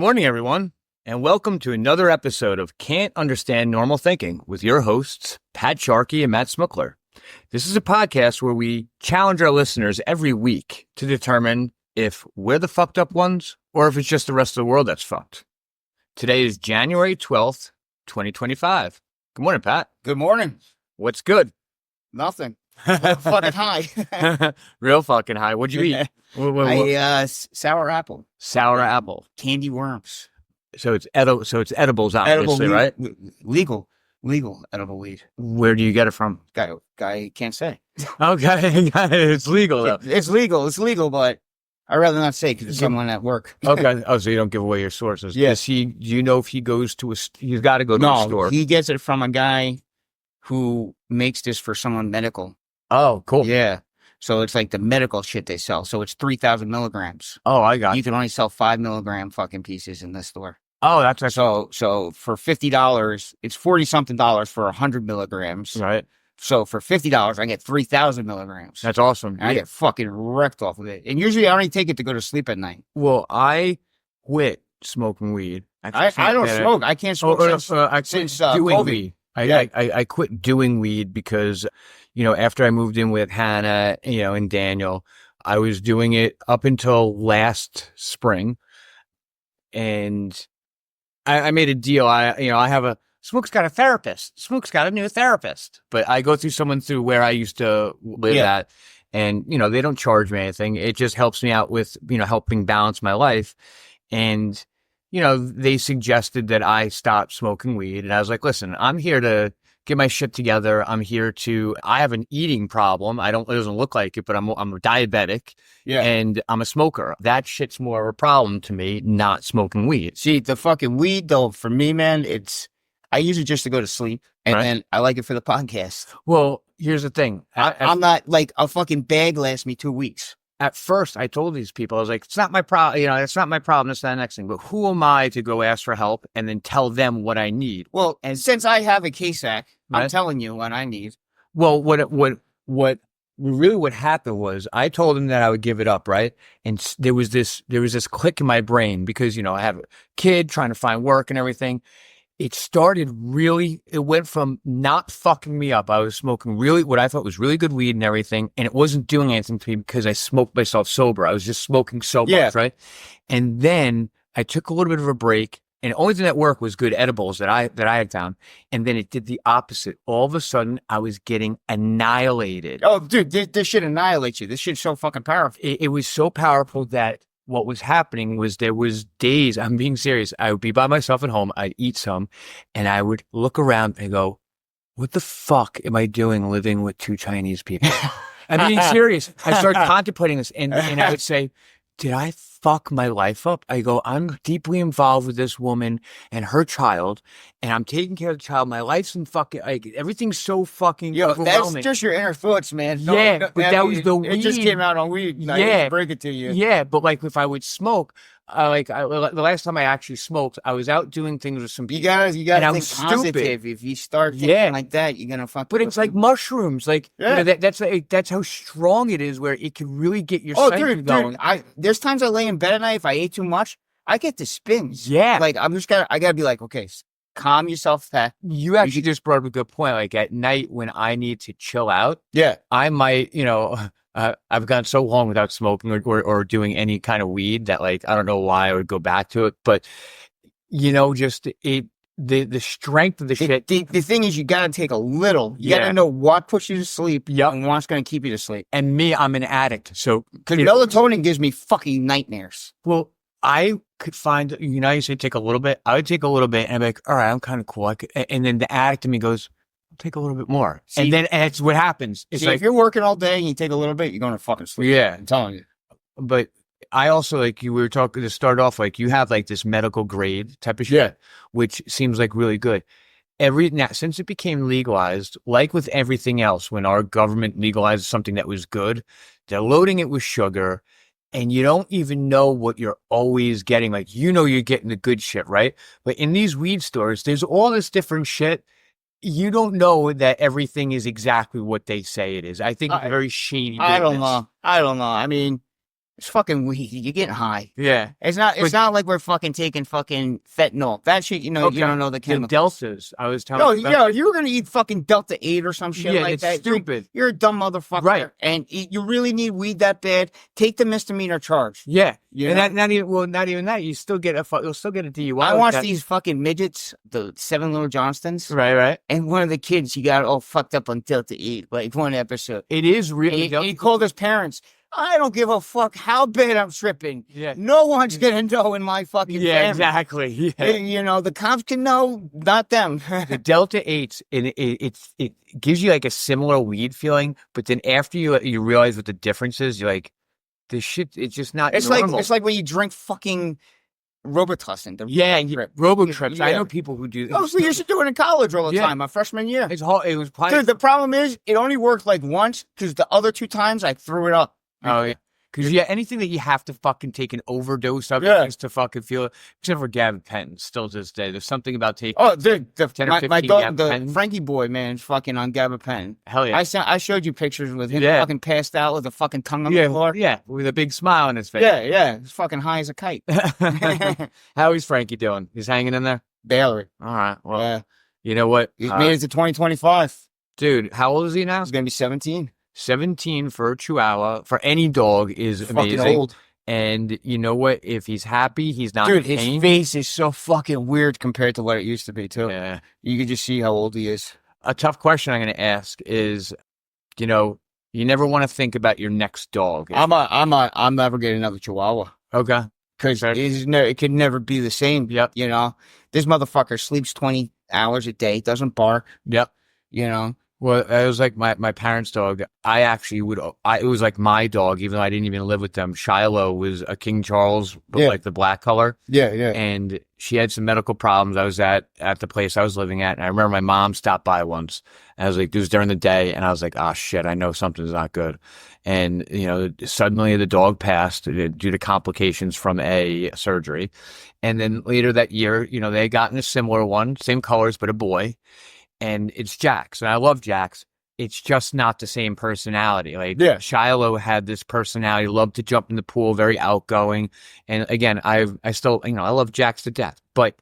morning, everyone, and welcome to another episode of Can't Understand Normal Thinking with your hosts, Pat Sharkey and Matt Smuckler. This is a podcast where we challenge our listeners every week to determine if we're the fucked up ones or if it's just the rest of the world that's fucked. Today is January 12th, 2025. Good morning, Pat. Good morning. What's good? Nothing. Fucking high. Real fucking high. What'd you eat? Sour apple. Sour apple. Candy worms. So it's edibles, obviously, Edible right? Legal edible weed. Where do you get it from? Guy can't say. Okay, it's legal though. It's legal, but I'd rather not say because it's someone at work. Okay. Oh, so you don't give away your sources. Yes. Do you know if he goes to he's got to go to a store? He gets it from a guy who makes this for someone medical. Oh, cool. Yeah. So it's like the medical shit they sell. So it's 3,000 milligrams. Oh, I got You can only sell 5 milligram fucking pieces in this store. Oh, that's So for $50, it's $40-something for 100 milligrams. right. So for $50, I get 3,000 milligrams. That's awesome. And I get fucking wrecked off of it. And usually I only take it to go to sleep at night. Well, I quit smoking weed. I don't smoke. I can't smoke since doing COVID. weed. I quit doing weed because, after I moved in with Hannah, and Daniel, I was doing it up until last spring. And I made a deal. Smook's got a therapist. Smook's got a new therapist. But I go through where I used to live at. And, they don't charge me anything. It just helps me out with, helping balance my life. And, they suggested that I stop smoking weed. And I was like, listen, I'm here to get my shit together. I have an eating problem. It doesn't look like it, but I'm a diabetic. Yeah. And I'm a smoker. That shit's more of a problem to me, not smoking weed. See, the fucking weed, though, for me, man, I use it just to go to sleep. And then I like it for the podcast. Well, here's the thing. I'm not like a fucking bag lasts me 2 weeks. At first, I told these people, I was like, it's not my problem. It's not my problem. It's not the next thing. But who am I to go ask for help and then tell them what I need? Well, and since I have a K-sack, I'm telling you what I need. Well, what happened was I told him that I would give it up, right? And there was this click in my brain because, I have a kid trying to find work and everything. It went from not fucking me up. I was smoking what I thought was really good weed and everything. And it wasn't doing anything to me because I smoked myself sober. I was just smoking so much, right? And then I took a little bit of a break. And the only thing that worked was good edibles that I had found. And then it did the opposite. All of a sudden, I was getting annihilated. Oh, dude, this shit annihilates you. This shit's so fucking powerful. It was so powerful that what was happening was there was days, I'm being serious, I would be by myself at home, I'd eat some, and I would look around and go, what the fuck am I doing living with 2 Chinese people? I'm being serious. I started contemplating this, and I would say, did I fuck my life up? I go, I'm deeply involved with this woman and her child, and I'm taking care of the child. My life's in fucking, everything's so fucking overwhelming. That's just your inner thoughts, man. But that was the weed. It just came out on weed. I didn't break it to you. Yeah, but if I would smoke, the last time I actually smoked, I was out doing things with some people. You gotta think positive. If you start thinking like that, you're gonna fuck. But it's like mushrooms. That's how strong it is. Where it can really get your psyche going. There's times I lay in bed at night. If I ate too much, I get the spins. Yeah, I gotta be like, okay, calm yourself, Pat. You actually just brought up a good point. At night when I need to chill out, I might, I've gone so long without smoking or doing any kind of weed that I don't know why I would go back to it. But, just the strength of the shit. The thing is, you got to take a little. You got to know what puts you to sleep and what's going to keep you to sleep. And me, I'm an addict. So, because melatonin gives me fucking nightmares. Well, I could find, you say take a little bit. I would take a little bit and I'd be like, all right, I'm kind of cool. And then the addict in me goes, take a little bit more. And it's what happens. It's if you're working all day and you take a little bit, you're going to fucking sleep. Yeah. I'm telling you. But I also, we were talking to start off, you have this medical grade type of shit, which seems really good. Now, since it became legalized, like with everything else, when our government legalizes something that was good, they're loading it with sugar. And you don't even know what you're always getting. You're getting the good shit, right? But in these weed stores, there's all this different shit. You don't know that everything is exactly what they say it is. I think it's very shady business. I don't know. I mean, It's fucking weed. You're getting high. Yeah. It's not like we're fucking taking fucking fentanyl. That shit, you Okay. don't know the The chemicals. deltas. I was telling you. Yo, you were gonna eat fucking Delta 8 or some shit like it's that. stupid. You're a dumb motherfucker. Right. And you really need weed that bad. Take the misdemeanor charge. Yeah. You and know? not even that. You'll still get a DUI. I watched these fucking midgets, the 7 Little Johnstons. Right. And one of the kids, he got all fucked up on Delta 8, like one episode. It is really. And he called his parents. I don't give a fuck how bad I'm tripping. Yeah. No one's gonna know in my fucking family. Exactly. Yeah. And, the cops can know, not them. The Delta 8s, and it gives you like a similar weed feeling, but then after you realize what the difference is, you're like, this shit, it's just not normal. It's like when you drink fucking Robitussin. Robo-trips. Yeah. I know people who do. Oh, so you should do it in college all the time, my freshman year. It was probably. Dude, the problem is, it only worked like once, because the other 2 times I threw it up. Oh, yeah. Because, anything that you have to fucking take an overdose of just to fucking feel it, except for gabapentin, still to this day. There's something about taking. Oh, dude, 10 or 15 my dog, the gabapentin. Frankie boy, man, is fucking on gabapentin. Hell yeah. I showed you pictures with him fucking passed out with a fucking tongue on the floor. Yeah, with a big smile on his face. Yeah. He's fucking high as a kite. How is Frankie doing? He's hanging in there? Barely. All right. Well, you know what? He's made it to 2025. Dude, how old is he now? He's going to be 17. 17 for a Chihuahua, for any dog, is amazing. Fucking old. And you know what? If he's happy, he's not Dude, in pain. his face is so fucking weird compared to what it used to be, too. Yeah. You can just see how old he is. A tough question I'm going to ask is, you never want to think about your next dog. I'm never getting another Chihuahua. Okay. Because it could never be the same. Yep. This motherfucker sleeps 20 hours a day, doesn't bark. Yep. Well, it was like my parents' dog. It was like my dog, even though I didn't even live with them. Shiloh was a King Charles, but like the black color. Yeah. And she had some medical problems. I was at the place I was living at. And I remember my mom stopped by once. And I was like, it was during the day. And I was like, oh shit, I know something's not good. And, suddenly the dog passed due to complications from a surgery. And then later that year, they had gotten a similar one, same colors, but a boy. And it's Jax, and I love Jax. It's just not the same personality. Like Shiloh had this personality, loved to jump in the pool, very outgoing. And again, I still, I love Jax to death, but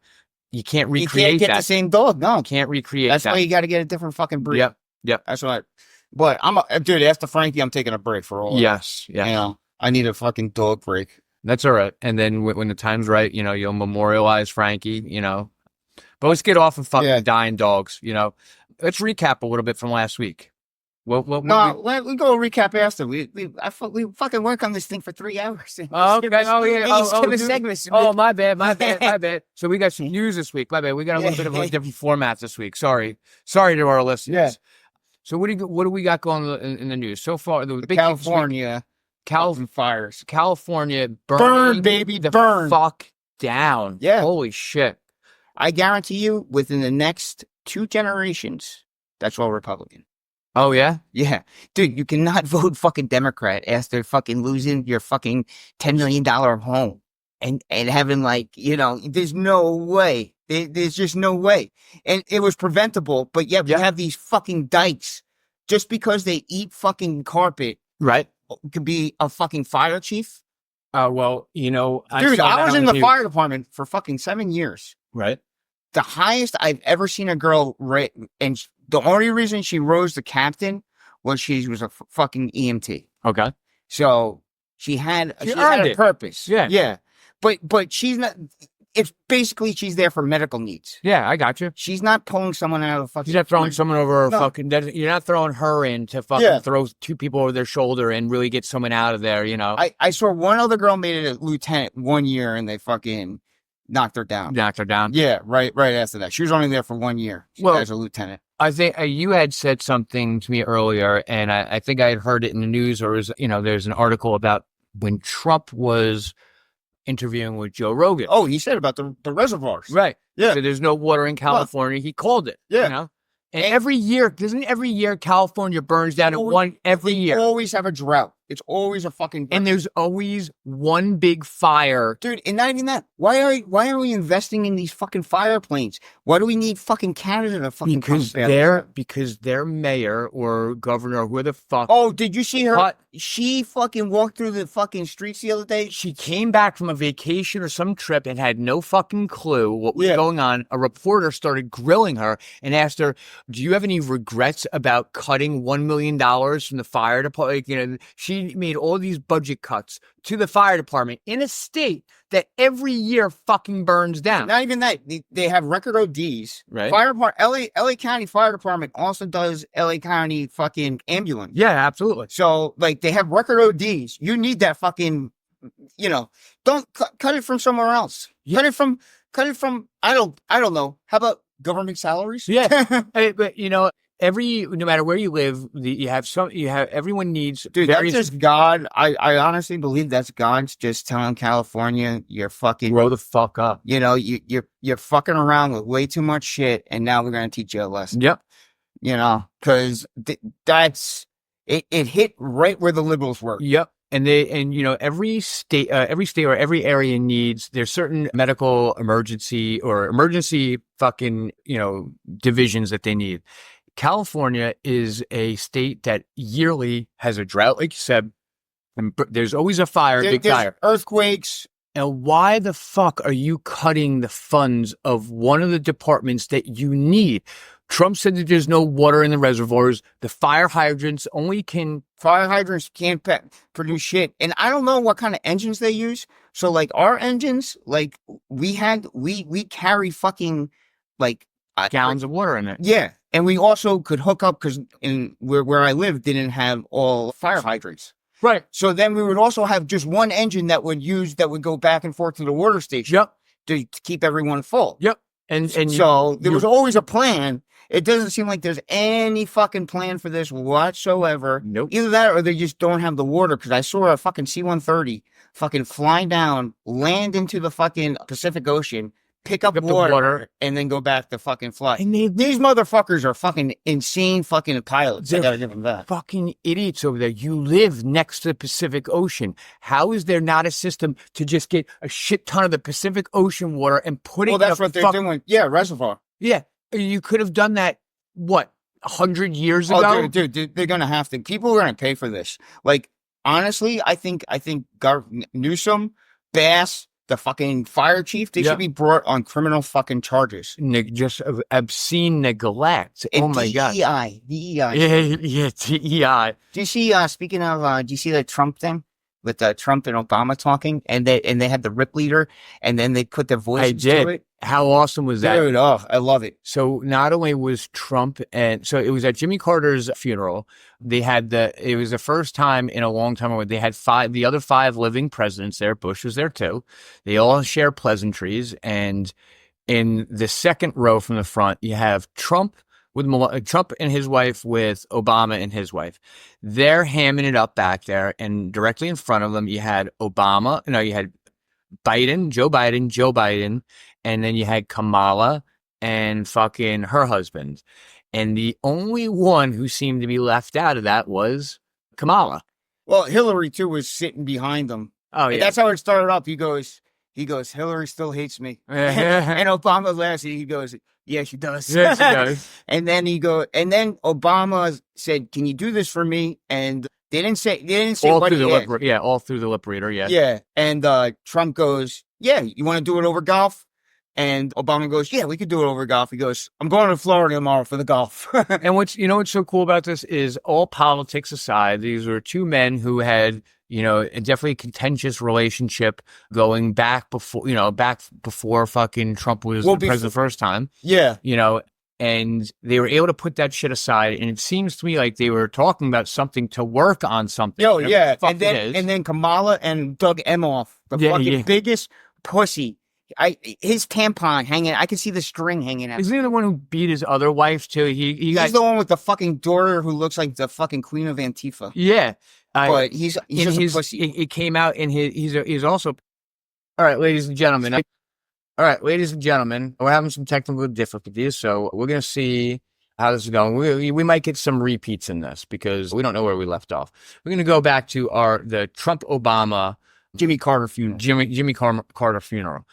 you can't recreate that. You can't get the same dog. No, you can't recreate that. That's why you got to get a different fucking breed. Yep. That's right. But dude, after Frankie, I'm taking a break for all. Yes. I need a fucking dog break. That's all right. And then when the time's right, you'll memorialize Frankie. But let's get off of fucking dying dogs. Let's recap a little bit from last week. We go recap after. We fucking work on this thing for 3 hours. Oh, okay. Oh, yeah. Segments. Oh, my bad. So we got some news this week. My bad. We got a little bit of a different format this week. Sorry to our listeners. Yeah. So what do we got going in the news so far? The big California fires. California burn, baby, burn. Fuck down. Yeah. Holy shit. I guarantee you, within the next 2 generations, that's all Republican. Oh, yeah? Yeah. Dude, you cannot vote fucking Democrat after fucking losing your fucking $10 million home and having there's no way. There's just no way. And it was preventable, but you have these fucking dykes just because they eat fucking carpet. Right. Could be a fucking fire chief. Well, dude, I was in the fire department for fucking 7 years. Right. The highest I've ever seen a girl rate, and the only reason she rose to captain was she was a fucking EMT. Okay. So she had a purpose. Yeah. Yeah. But she's not, it's basically she's there for medical needs. Yeah, I got you. She's not pulling someone out of the fucking. She's not throwing someone over her fucking. You're not throwing her in to fucking throw 2 people over their shoulder and really get someone out of there, I saw one other girl made it a lieutenant 1 year and they fucking knocked her down. Yeah, right after that. She was only there for 1 year as a lieutenant. I think you had said something to me earlier, and I think I had heard it in the news, or there's an article about when Trump was interviewing with Joe Rogan. Oh, he said about the reservoirs. Right. Yeah. So there's no water in California. He called it. Yeah. And every year California burns down every year? They always have a drought. It's always a fucking. And there's always one big fire. Dude, and not even that. Why are we investing in these fucking fire planes? Why do we need fucking Canada to fucking Because their mayor or governor, who the fuck. Oh, did you see her? What? She fucking walked through the fucking streets the other day. She came back from a vacation or some trip and had no fucking clue what was going on. A reporter started grilling her and asked her, "Do you have any regrets about cutting $1 million from the fire department?" You know, she made all these budget cuts to the fire department in a state that every year fucking burns down. Not even that. They have record ODs. Right. Fire department, LA County Fire Department also does LA County fucking ambulance. Yeah, absolutely. So, like, they have record ODs. You need that fucking, you know, don't cut it from somewhere else. Yeah. Cut it from, I don't know. How about government salaries? Yeah. But, you know, no matter where you live, everyone needs. Dude, that's just God. I honestly believe that's God's just telling California, you're fucking. Grow the fuck up. You know, you're fucking around with way too much shit, and now we're going to teach you a lesson. Yep. You know, because it hit right where the liberals were. Yep. And you know, every state or every area there's certain medical emergency fucking, you know, divisions that they need. California is a state that yearly has a drought, like you said, and there's always a fire, big fire. Earthquakes. And why the fuck are you cutting the funds of one of the departments that you need? Trump said that there's no water in the reservoirs. The fire hydrants can't produce shit. And I don't know what kind of engines they use. So, like, our engines, like, we carry fucking, like, gallons of water in it. Yeah. And we also could hook up, because where I live didn't have all fire hydrants. Right. So then we would also have just one engine that would go back and forth to the water station. Yep. To keep everyone full. Yep. And so there was always a plan. It doesn't seem like there's any fucking plan for this whatsoever. Nope. Either that or they just don't have the water, because I saw a fucking C-130 fucking fly down, land into the fucking Pacific Ocean, pick up water, and then go back to fucking fly. And these motherfuckers are fucking insane fucking pilots. I gotta give them that. Fucking idiots over there. You live next to the Pacific Ocean. How is there not a system to just get a shit ton of the Pacific Ocean water and put it in that's what they're doing. Yeah, reservoir. Yeah. You could have done that, 100 years ago? Oh, dude, they're gonna have to. People are gonna pay for this. Like, honestly, I think Newsom, Bass, the fucking fire chief, they should be brought on criminal fucking charges. Just obscene neglect. And oh my God. DEI. Yeah, DEI. Do you see, speaking of, do you see the Trump thing? With Trump and Obama talking, and they had the rip leader, and then they put their voices to it. How awesome was that? Dude, oh, I love it. So not only was Trump, so it was at Jimmy Carter's funeral. It was the first time in a long time where they had the other five living presidents there. Bush was there too. They all share pleasantries. And in the second row from the front, you have Trump and his wife with Obama and his wife. They're hamming it up back there. And directly in front of them, you had you had Joe Biden, and then you had Kamala and fucking her husband. And the only one who seemed to be left out of that was Kamala. Well, Hillary too was sitting behind them. Oh, yeah. And that's how it started up. He goes, Hillary still hates me. And Obama laughs and he goes, yeah, she does. Yeah, she does. and then Obama said, can you do this for me? And they didn't say all what through he the asked. all through the lip reader, yeah. Yeah. And Trump goes, yeah, you want to do it over golf? And Obama goes, yeah, we could do it over golf. He goes, I'm going to Florida tomorrow for the golf. And what's so cool about this is, all politics aside, these were two men who had, a definitely contentious relationship going back before fucking Trump was the president the first time. Yeah. And they were able to put that shit aside. And it seems to me like they were talking about something to work on something. Oh, yeah. And then Kamala and Doug Emhoff, the fucking biggest pussy. His tampon hanging. I can see the string hanging out. Isn't he the one who beat his other wife too? He's the one with the fucking daughter who looks like the fucking queen of Antifa. Yeah, but he's just a pussy. It came out in he's also. All right, ladies and gentlemen. We're having some technical difficulties, so we're gonna see how this is going. We might get some repeats in this because we don't know where we left off. We're going to go back to the Trump Obama Jimmy Carter funeral. Jimmy Carter funeral.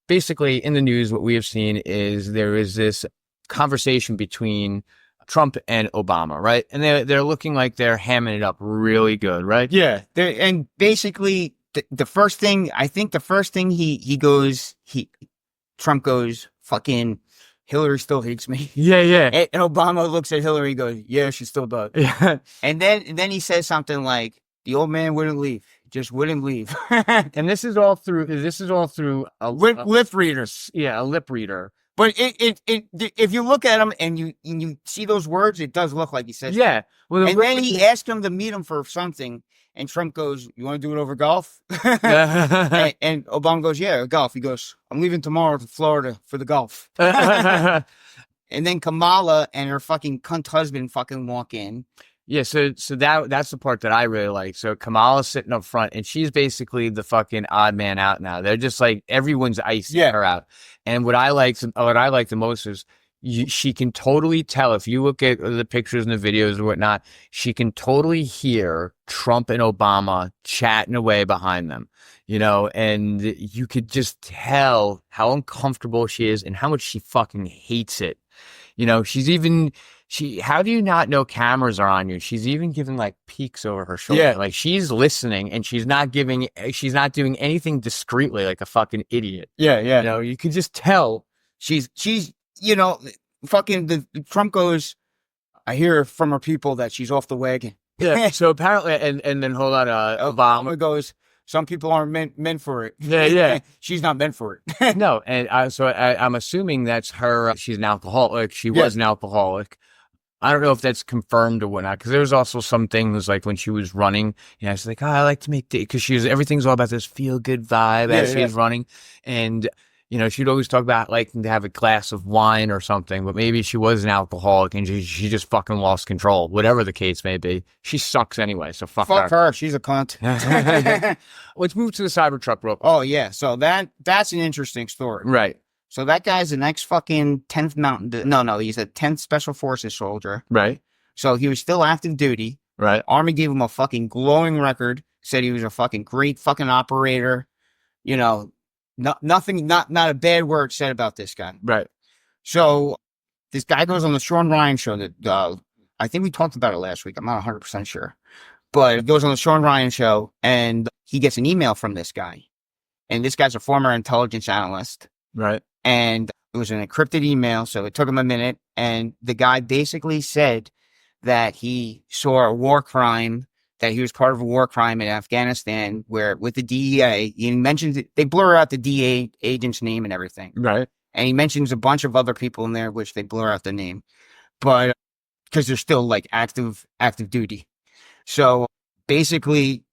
Basically, in the news, what we have seen is there is this conversation between Trump and Obama, right? And they're looking like they're hamming it up really good, right? Yeah. And basically, the first thing Trump goes, fucking Hillary still hates me. Yeah. And Obama looks at Hillary and goes, yeah, she still does. Yeah. And then he says something like, the old man wouldn't leave. Just wouldn't leave. And this is all through a lip readers. Yeah, a lip reader. But if you look at him and you see those words, it does look like he says. Yeah. Well, and then he asked him to meet him for something, and Trump goes, "You want to do it over golf?" and Obama goes, "Yeah, golf." He goes, "I'm leaving tomorrow to Florida for the golf." And then Kamala and her fucking cunt husband fucking walk in. Yeah, so that's the part that I really like. So Kamala's sitting up front, and she's basically the fucking odd man out now. They're just like everyone's icing her out. And what I like the most is she can totally tell if you look at the pictures and the videos and whatnot. She can totally hear Trump and Obama chatting away behind them, and you could just tell how uncomfortable she is and how much she fucking hates it. How do you not know cameras are on you? She's even giving like peeks over her shoulder. Yeah. Like she's listening and she's not doing anything discreetly like a fucking idiot. Yeah. You could just tell she's fucking the Trump goes, I hear from her people that she's off the wagon. Yeah. So apparently, and then hold on, Obama goes, some people aren't meant for it. Yeah. She's not meant for it. No. And I'm assuming that's her. She's an alcoholic. She was an alcoholic. I don't know if that's confirmed or whatnot, because there was also some things like when she was running, she's like, I like to make because everything's all about this feel good vibe as she's running. And, she'd always talk about liking to have a glass of wine or something, but maybe she was an alcoholic and she just fucking lost control, whatever the case may be. She sucks anyway, so fuck her. She's a cunt. Let's move to the Cybertruck real quick. Oh, yeah. So that's an interesting story. Right. So that guy's the next fucking 10th Mountain. No, he's a 10th Special Forces soldier. Right. So he was still active duty. Right. Army gave him a fucking glowing record. Said he was a fucking great fucking operator. Nothing, not a bad word said about this guy. Right. So this guy goes on the Sean Ryan show that I think we talked about it last week. I'm not 100% sure. But it goes on the Sean Ryan show and he gets an email from this guy. And this guy's a former intelligence analyst. Right. And it was an encrypted email, so it took him a minute. And the guy basically said that he saw a war crime, that he was part of a war crime in Afghanistan where with the DEA, he mentions it, they blur out the DEA agent's name and everything. Right. And he mentions a bunch of other people in there, which they blur out the name. But because they're still like active duty. So basically,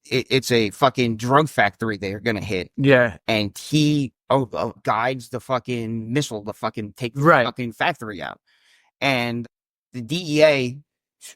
it's a fucking drug factory they're going to hit. Yeah. And he guides the fucking missile to fucking take the fucking factory out. And the DEA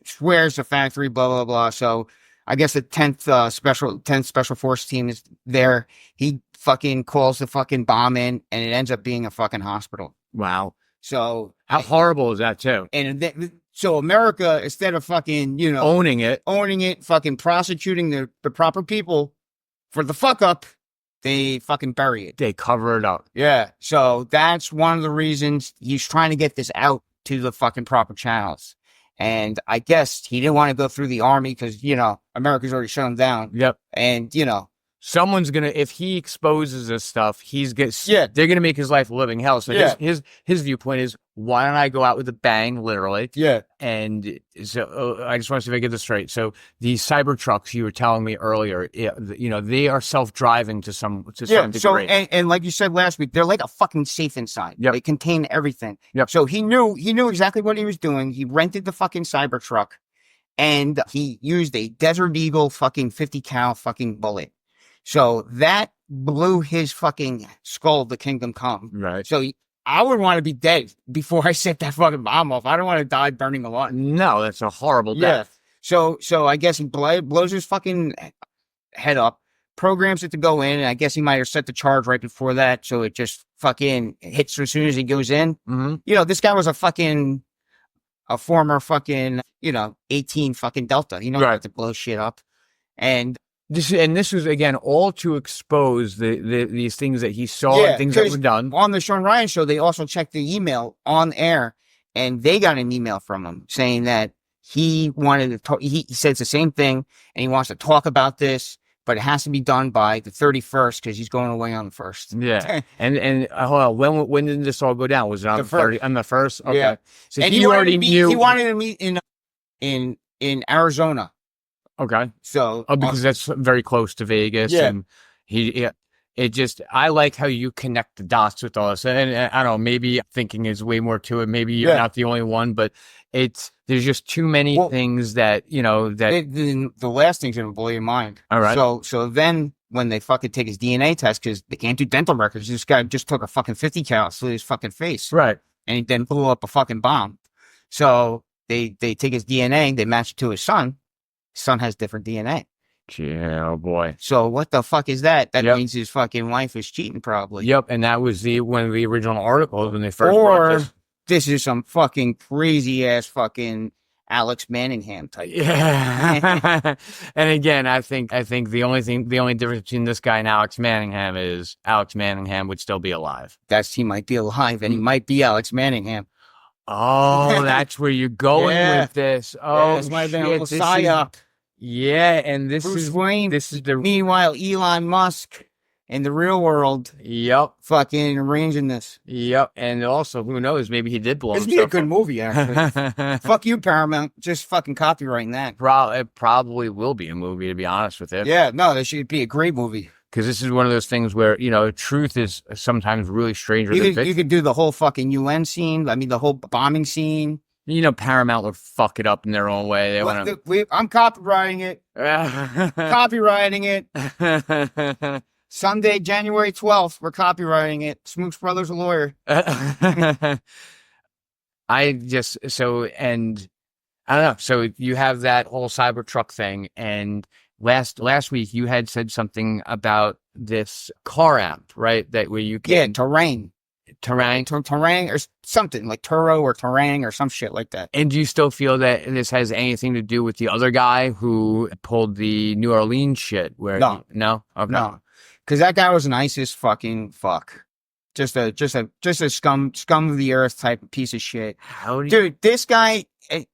swears the factory, blah, blah, blah. So I guess the 10th Special Force team is there. He fucking calls the fucking bomb in and it ends up being a fucking hospital. Wow. So how horrible is that too? And so America, instead of fucking, owning it, fucking prosecuting the proper people for the fuck up, they fucking bury it. They cover it up. Yeah. So that's one of the reasons he's trying to get this out to the fucking proper channels. And I guess he didn't want to go through the army because, America's already shut him down. Yep. And, someone's gonna, if he exposes this stuff, they're gonna make his life a living hell. So his viewpoint is, why don't I go out with a bang, literally? Yeah. And so I just want to see if I get this straight. So these Cybertrucks you were telling me earlier, they are self-driving to some degree. So and like you said last week, they're like a fucking safe inside. Yep. They contain everything. Yep. So he knew exactly what he was doing. He rented the fucking Cybertruck, and he used a Desert Eagle fucking 50 cal fucking bullet. So that blew his fucking skull to kingdom come. Right. So I would want to be dead before I set that fucking bomb off. I don't want to die burning alive. No, that's a horrible death. So I guess he blows his fucking head up, programs it to go in, and I guess he might have set the charge right before that, so it just fucking hits as soon as he goes in. Mm-hmm. This guy was a fucking a former fucking, 18 fucking Delta. You know, Right. to blow shit up. And This was again all to expose these things that he saw and things that were done on the Sean Ryan show. They also checked the email on air, and they got an email from him saying that he wanted to talk. He says the same thing, and he wants to talk about this, but it has to be done by the 31st because he's going away on the 1st. Yeah, and hold on. When did this all go down? Was it on the 30, on the 1st? Okay, yeah. So and he already knew. He wanted to meet in Arizona. Okay. So, because that's very close to Vegas. Yeah. And I like how you connect the dots with all this. And I don't know, maybe thinking is way more to it. Maybe you're not the only one, but there's just too many things that, the last thing's going to blow your mind. All right. So then when they fucking take his DNA test, because they can't do dental records, this guy just took a fucking 50 cal through his fucking face. Right. And he then blew up a fucking bomb. So they take his DNA, they match it to his son. His son has different DNA. Yeah, oh boy. So what the fuck is that? That means his fucking wife is cheating, probably. Yep, and that was one of the original articles when they first brought this is some fucking crazy ass fucking Alex Manningham type. Yeah. And again, I think the only difference between this guy and Alex Manningham is Alex Manningham would still be alive. He might be alive, and he might be Alex Manningham. Oh, that's where you're going with this. Oh, this might have been a little psyop. Yeah, and Bruce Wayne. Meanwhile, Elon Musk in the real world. Yep. Fucking arranging this. Yep. And also, who knows? Maybe he did blow himself. It'd be a good movie, actually. Fuck you, Paramount. Just fucking copywriting that. It probably will be a movie, to be honest with you. Yeah, no, this should be a great movie. Because this is one of those things where, truth is sometimes really stranger than fiction. You could do the whole fucking UN scene. I mean, the whole bombing scene. Paramount would fuck it up in their own way. I'm copywriting it. Copywriting it. Sunday, January 12th, we're copywriting it. Smooks Brothers, a lawyer. I don't know. So you have that whole Cybertruck thing, and last week you had said something about this car app, right? That where you can Terrain or something like Turo or Terrain or some shit like that. And do you still feel that this has anything to do with the other guy who pulled the New Orleans shit? No, okay. No, because that guy was an ISIS fucking fuck, just a scum of the earth type of piece of shit. Dude, this guy, and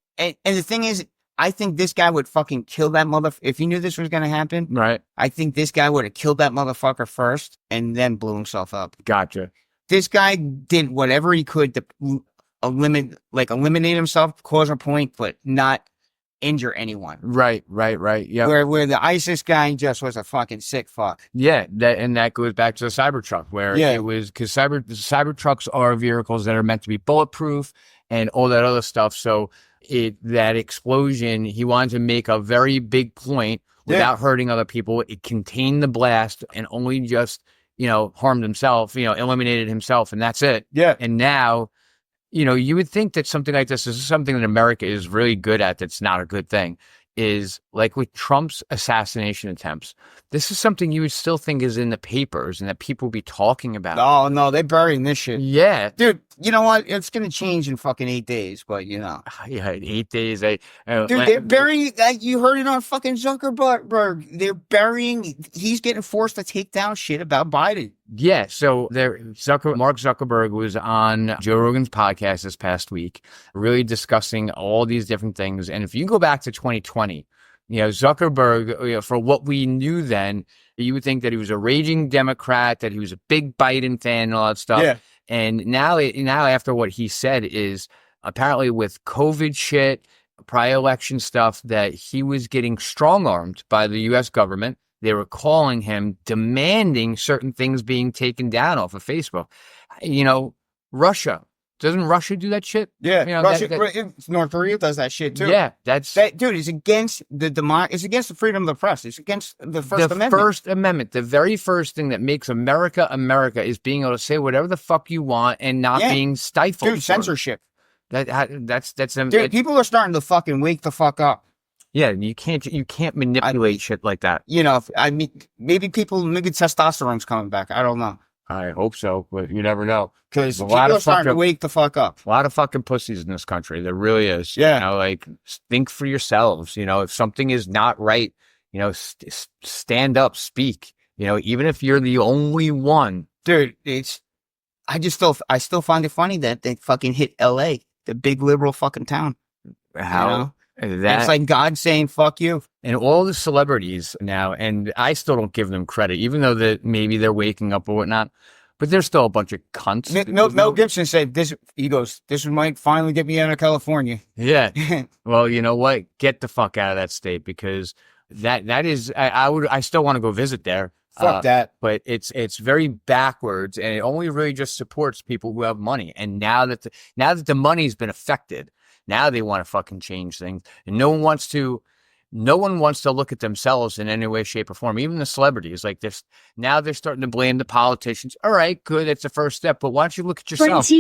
the thing is, I think this guy would fucking kill that motherfucker. If he knew this was going to happen, right? I think this guy would have killed that motherfucker first and then blew himself up. Gotcha. This guy did whatever he could to eliminate himself, cause a point, but not injure anyone. Right. Yeah. Where the ISIS guy just was a fucking sick fuck. Yeah, that goes back to the Cybertruck, where it was because Cybertrucks are vehicles that are meant to be bulletproof and all that other stuff. So that explosion, he wanted to make a very big point without hurting other people. It contained the blast and only just harmed himself, eliminated himself, and that's it. Yeah. And now, you would think that something like this is something that America is really good at. That's not a good thing. Is like with Trump's assassination attempts. This is something you would still think is in the papers and that people would be talking about. Oh, no, they're burying this shit. Yeah. Dude, you know what? It's going to change in fucking 8 days, but Yeah, 8 days. Dude, they're burying, you heard it on fucking Zuckerberg. They're burying, he's getting forced to take down shit about Biden. Yeah, so Mark Zuckerberg was on Joe Rogan's podcast this past week, really discussing all these different things. And if you go back to 2020, Zuckerberg, for what we knew then, you would think that he was a raging Democrat, that he was a big Biden fan and all that stuff. Yeah. And now after what he said is apparently with COVID shit, prior election stuff, that he was getting strong-armed by the U.S. government. They were calling him, demanding certain things being taken down off of Facebook. Russia. Doesn't Russia do that shit? Yeah, North Korea does that shit too. Yeah, dude. It's against it's against the freedom of the press. It's against the First Amendment. The First Amendment, the very first thing that makes America America, is being able to say whatever the fuck you want and not being stifled. Dude, censorship. That's dude. People are starting to fucking wake the fuck up. Yeah, you can't manipulate shit like that. Maybe testosterone's coming back. I don't know. I hope so, but you never know. Because There's a lot people of are starting to fucking, wake the fuck up. a lot of fucking pussies in this country. There really is. Yeah. You know, like think for yourselves. You know, if something is not right, you know, stand up, speak. You know, even if you're the only one. Dude, I still find it funny that they fucking hit LA, the big liberal fucking town. How And it's that like God saying, fuck you. and all the celebrities now, and I still don't give them credit, even though that maybe they're waking up or whatnot, but they're still a bunch of cunts. Mel Gibson said this, he goes, this might finally get me out of California. Yeah. Well, you know what? Get the fuck out of that state because that is I still want to go visit there. Fuck that. But it's very backwards and it only really just supports people who have money. And now that the money's been affected, now they want to fucking change things. And no one wants to look at themselves in any way, shape, or form. Even the celebrities, like this, now they're starting to blame the politicians. All right, good, it's the first step, but why don't you look at yourself?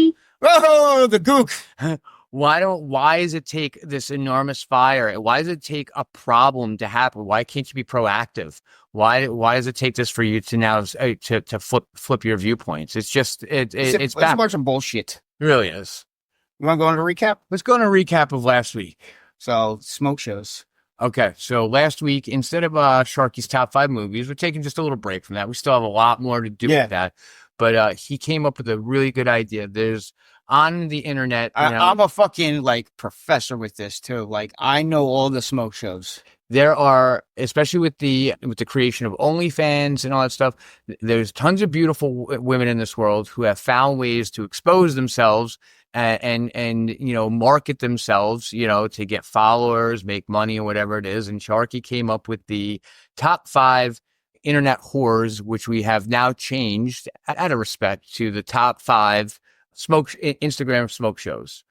Oh, the gook. Why does it take this enormous fire? Why does it take a problem to happen? Why can't you be proactive? Why does it take this for you to now to flip your viewpoints? It's just it's a bunch of bullshit. It really is. You want to go on a recap? Let's go on a recap of last week. So smoke shows. Okay, so last week, instead of Sharky's top 5 movies, we're taking just a little break from that. We still have a lot more to do with that. But he came up with a really good idea. There's on the internet. I'm a fucking like professor with this too. Like I know all the smoke shows. There are, especially with the creation of OnlyFans and all that stuff, there's tons of beautiful women in this world who have found ways to expose themselves and you know, market themselves, you know, to get followers, make money or whatever it is. And Sharky came up with the top 5 internet whores, which we have now changed out of respect to the top 5 Instagram smoke shows.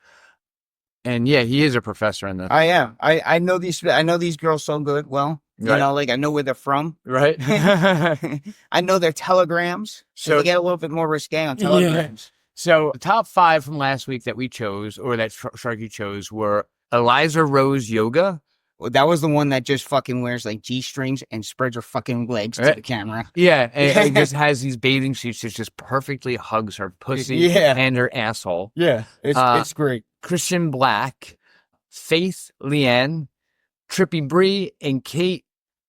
And yeah, he is a professor in this. I am. I know these girls so good. Well, you know, like I know where they're from. Right. I know their telegrams. So they get a little bit more risque on telegrams. Yeah. So the top 5 from last week that we chose, or that Sharky chose, were Eliza Rose Yoga. Well, that was the one that just fucking wears like G-strings and spreads her fucking legs to the camera. Yeah, and just has these bathing suits that just perfectly hugs her pussy and her asshole. Yeah, it's great. Christian Black, Faith Leanne, Trippy Bree, and Kate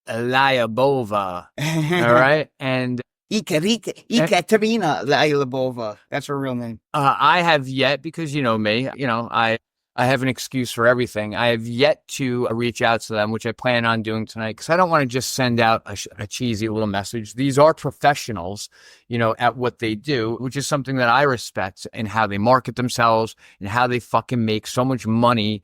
Lyabova. All right, and Ekaterina Lyabova. That's her real name. I have yet, because you know me, you know, I have an excuse for everything. I have yet to reach out to them, which I plan on doing tonight, because I don't want to just send out a cheesy little message. These are professionals, you know, at what they do, which is something that I respect, and how they market themselves and how they fucking make so much money.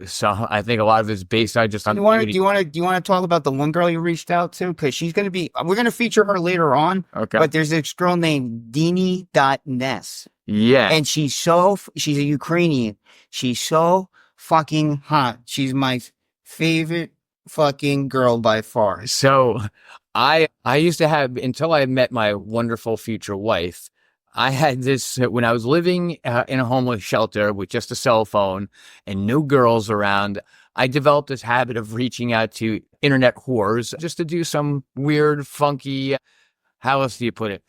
So I think a lot of it's based on just on. Do you want to talk about the one girl you reached out to? Because she's going to be. We're going to feature her later on. Okay. But there's this girl named Dini.Ness. Yeah. And she's a Ukrainian. She's so fucking hot. She's my favorite fucking girl by far. So I used to have, until I met my wonderful future wife, I had this when I was living in a homeless shelter with just a cell phone and no girls around. I developed this habit of reaching out to internet whores just to do some weird, funky, how else do you put it?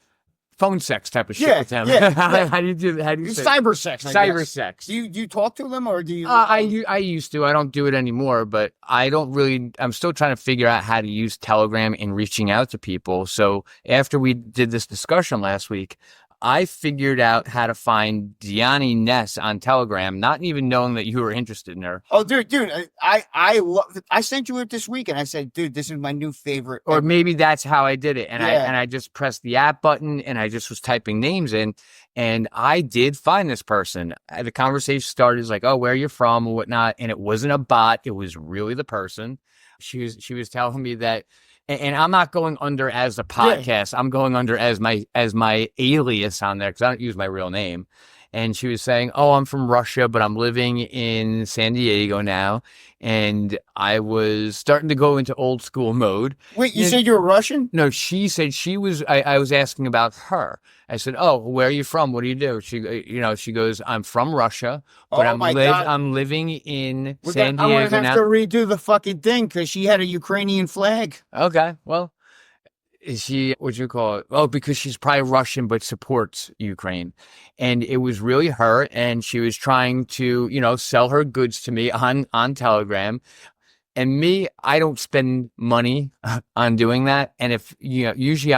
Phone sex type of shit with them. Yeah. How do you do? How do you say cyber sex? Cyber sex. Do you talk to them or do you? I used to. I don't do it anymore, but I don't really. I'm still trying to figure out how to use Telegram in reaching out to people. So after we did this discussion last week, I figured out how to find Diani Ness on Telegram, not even knowing that you were interested in her. Oh, dude, I sent you it this week, and I said, dude, this is my new favorite. Or maybe that's how I did it, and I just pressed the app button, and I just was typing names in, and I did find this person. The conversation started as like, oh, where you're from or whatnot, and it wasn't a bot; it was really the person. She was telling me that. And I'm not going under as a podcast. I'm going under as my alias on there because I don't use my real name. And she was saying, oh, I'm from Russia, but I'm living in San Diego now. And I was starting to go into old school mode. Wait, you said you're Russian? No, she said she was, I was asking about her. I said, oh, where are you from? What do you do? She goes, I'm from Russia, but I'm living in San Diego now. I'm going to have to redo the fucking thing because she had a Ukrainian flag. Okay, well, she, what you call it? Oh, because she's probably Russian but supports Ukraine. And it was really her. And she was trying to, sell her goods to me on Telegram. And me, I don't spend money on doing that. And if, usually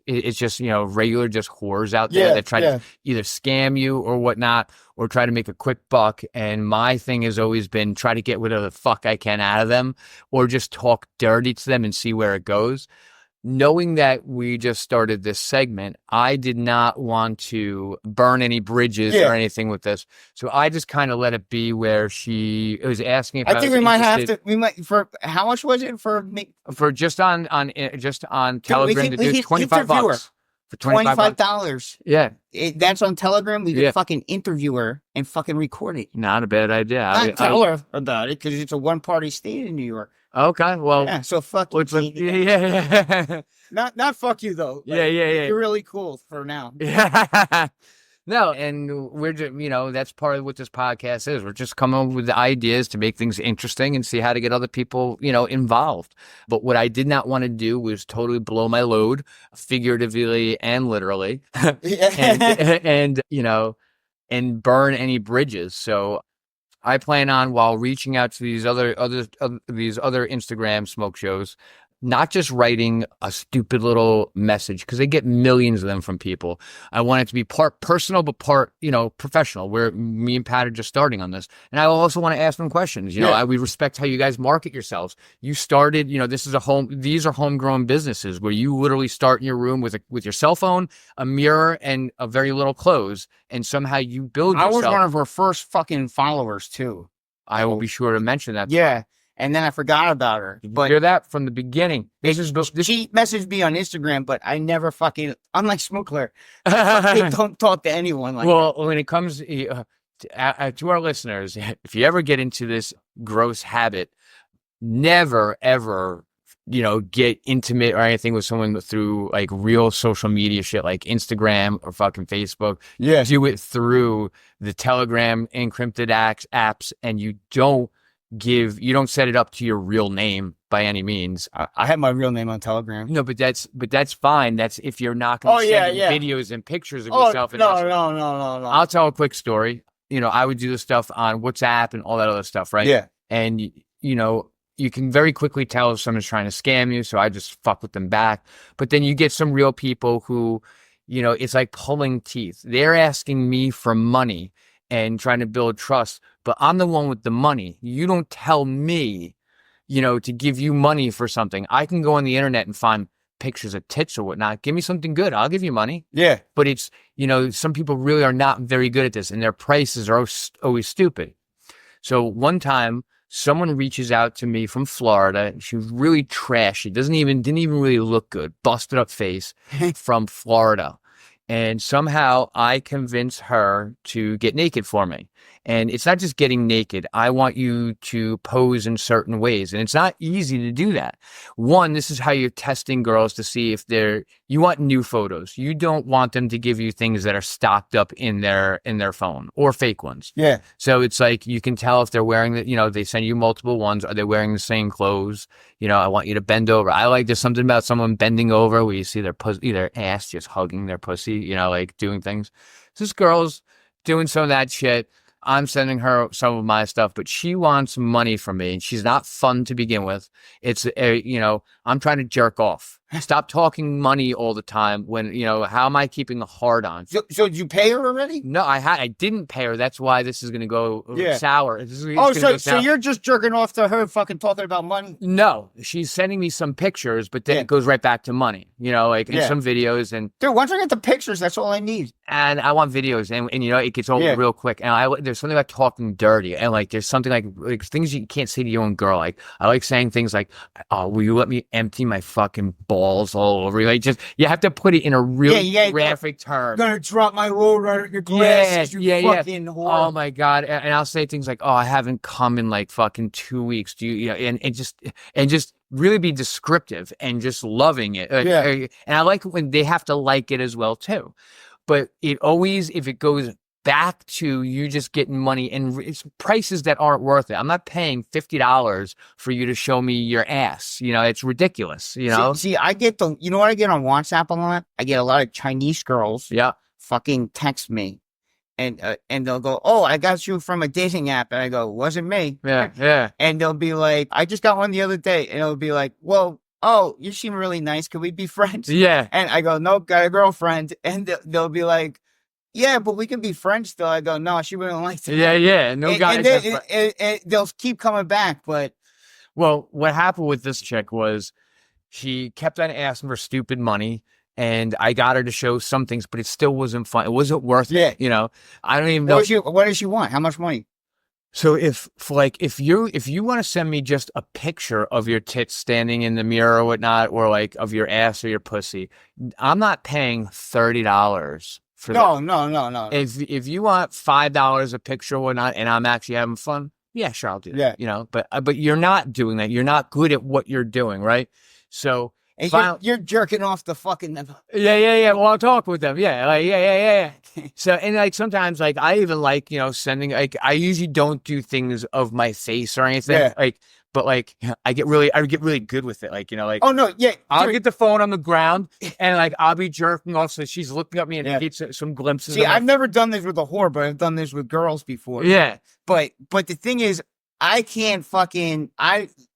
it's just, regular just whores out there that try to either scam you or whatnot, or try to make a quick buck. And my thing has always been try to get whatever the fuck I can out of them, or just talk dirty to them and see where it goes. Knowing that we just started this segment, I did not want to burn any bridges or anything with this. So I just kind of let it be where she was asking if I think we might have to, for how much was it for me? For just on Telegram to do $25 for $25. Yeah. That's on Telegram. We could fucking interview her and fucking record it. Not a bad idea. I tell her about it because it's a one-party state in New York. Okay, well, yeah. So fuck you. Yeah. Not fuck you though. Yeah. You're really cool for now. Yeah. No, and we're just, that's part of what this podcast is. We're just coming up with the ideas to make things interesting and see how to get other people, involved. But what I did not want to do was totally blow my load, figuratively and literally, and burn any bridges. So I plan on, while reaching out to these other Instagram smoke shows, not just writing a stupid little message, because they get millions of them from people. I want it to be part personal, but part, professional, where me and Pat are just starting on this. And I also want to ask them questions. We respect how you guys market yourselves. You started, these are homegrown businesses where you literally start in your room with your cell phone, a mirror, and a very little clothes. And somehow you build yourself. I was one of her first fucking followers too. I will be sure to mention that. Yeah. And then I forgot about her. But hear that from the beginning. She messaged me on Instagram, but I never fucking, unlike Smuckler, I don't talk to anyone like that. Well, when it comes to our listeners, if you ever get into this gross habit, never, ever, get intimate or anything with someone through like real social media shit like Instagram or fucking Facebook. Yeah. Do it through the Telegram encrypted apps, and you don't set it up to your real name by any means. I have my real name on Telegram. No, but that's fine. That's if you're not going to send videos and pictures of yourself. No. I'll tell a quick story. I would do the stuff on WhatsApp and all that other stuff, right? Yeah. And, you can very quickly tell if someone's trying to scam you, so I just fuck with them back. But then you get some real people who, it's like pulling teeth. They're asking me for money and trying to build trust, but I'm the one with the money. You don't tell me, to give you money for something. I can go on the internet and find pictures of tits or whatnot. Give me something good. I'll give you money. Yeah. But it's, some people really are not very good at this, and their prices are always stupid. So one time someone reaches out to me from Florida. She was really trashy. Didn't even really look good. Busted up face from Florida. And somehow I convince her to get naked for me. And it's not just getting naked. I want you to pose in certain ways. And it's not easy to do that. One, this is how you're testing girls to see if you want new photos. You don't want them to give you things that are stocked up in their phone, or fake ones. Yeah. So it's like, you can tell if they're wearing they send you multiple ones. Are they wearing the same clothes? I want you to bend over. There's something about someone bending over where you see their ass just hugging their pussy, like doing things. So this girl's doing some of that shit. I'm sending her some of my stuff, but she wants money from me, and she's not fun to begin with. It's, I'm trying to jerk off. Stop talking money all the time when, how am I keeping a hard on? So did you pay her already? No, I didn't pay her. That's why this is going to go sour. So you're just jerking off to her fucking talking about money? No, she's sending me some pictures, but then it goes right back to money, and some videos. And dude, once I get the pictures, that's all I need. And I want videos, and it gets old real quick. And there's something about talking dirty, and like there's something like things you can't say to your own girl. Like I like saying things like, "Oh, will you let me empty my fucking balls all over you?" Like you have to put it in a really graphic term. I'm gonna drop my load right at your glasses. Fucking whore. Oh my god! And I'll say things like, "Oh, I haven't come in like fucking 2 weeks." Do you? And just really be descriptive and just loving it. And I like it when they have to like it as well too. But it always, if it goes back to you just getting money and it's prices that aren't worth it. I'm not paying $50 for you to show me your ass. You know, it's ridiculous, you know? See, you know what I get on WhatsApp a lot? I get a lot of Chinese girls Yeah. fucking text me and they'll go, "Oh, I got you from a dating app." And I go, "Wasn't me." Yeah. Yeah. And they'll be like, "I just got one the other day." And it'll be like, "Well, oh, you seem really nice. Could we be friends?" Yeah. And I go, "Nope, got a girlfriend." And they'll be like, "Yeah, but we can be friends still." I go, "No, she wouldn't like to." Yeah. Yeah. No guy. And they'll keep coming back. But well, what happened with this chick was she kept on asking for stupid money. And I got her to show some things, but it still wasn't fun. It wasn't worth it. You know, I don't even know. What does she want? How much money? So if you want to send me just a picture of your tits standing in the mirror or whatnot, or like of your ass or your pussy, I'm not paying $30 for that. No. If you want $5 a picture or whatnot, and I'm actually having fun, yeah, sure, I'll do that. Yeah. You know, but you're not doing that. You're not good at what you're doing, right? So. And you're jerking off the fucking. Yeah. Well, I'll talk with them. Yeah. Like, yeah. So, and like sometimes, like I even like, you know, sending, like I usually don't do things of my face or anything. Yeah. Like, but like I get really good with it. Like, you know, like, Oh no, yeah. I'll get the phone on the ground and like I'll be jerking off. So she's looking at me and gets some glimpses. See, I've never done this with a whore, but I've done this with girls before. Yeah. But the thing is, I can't fucking,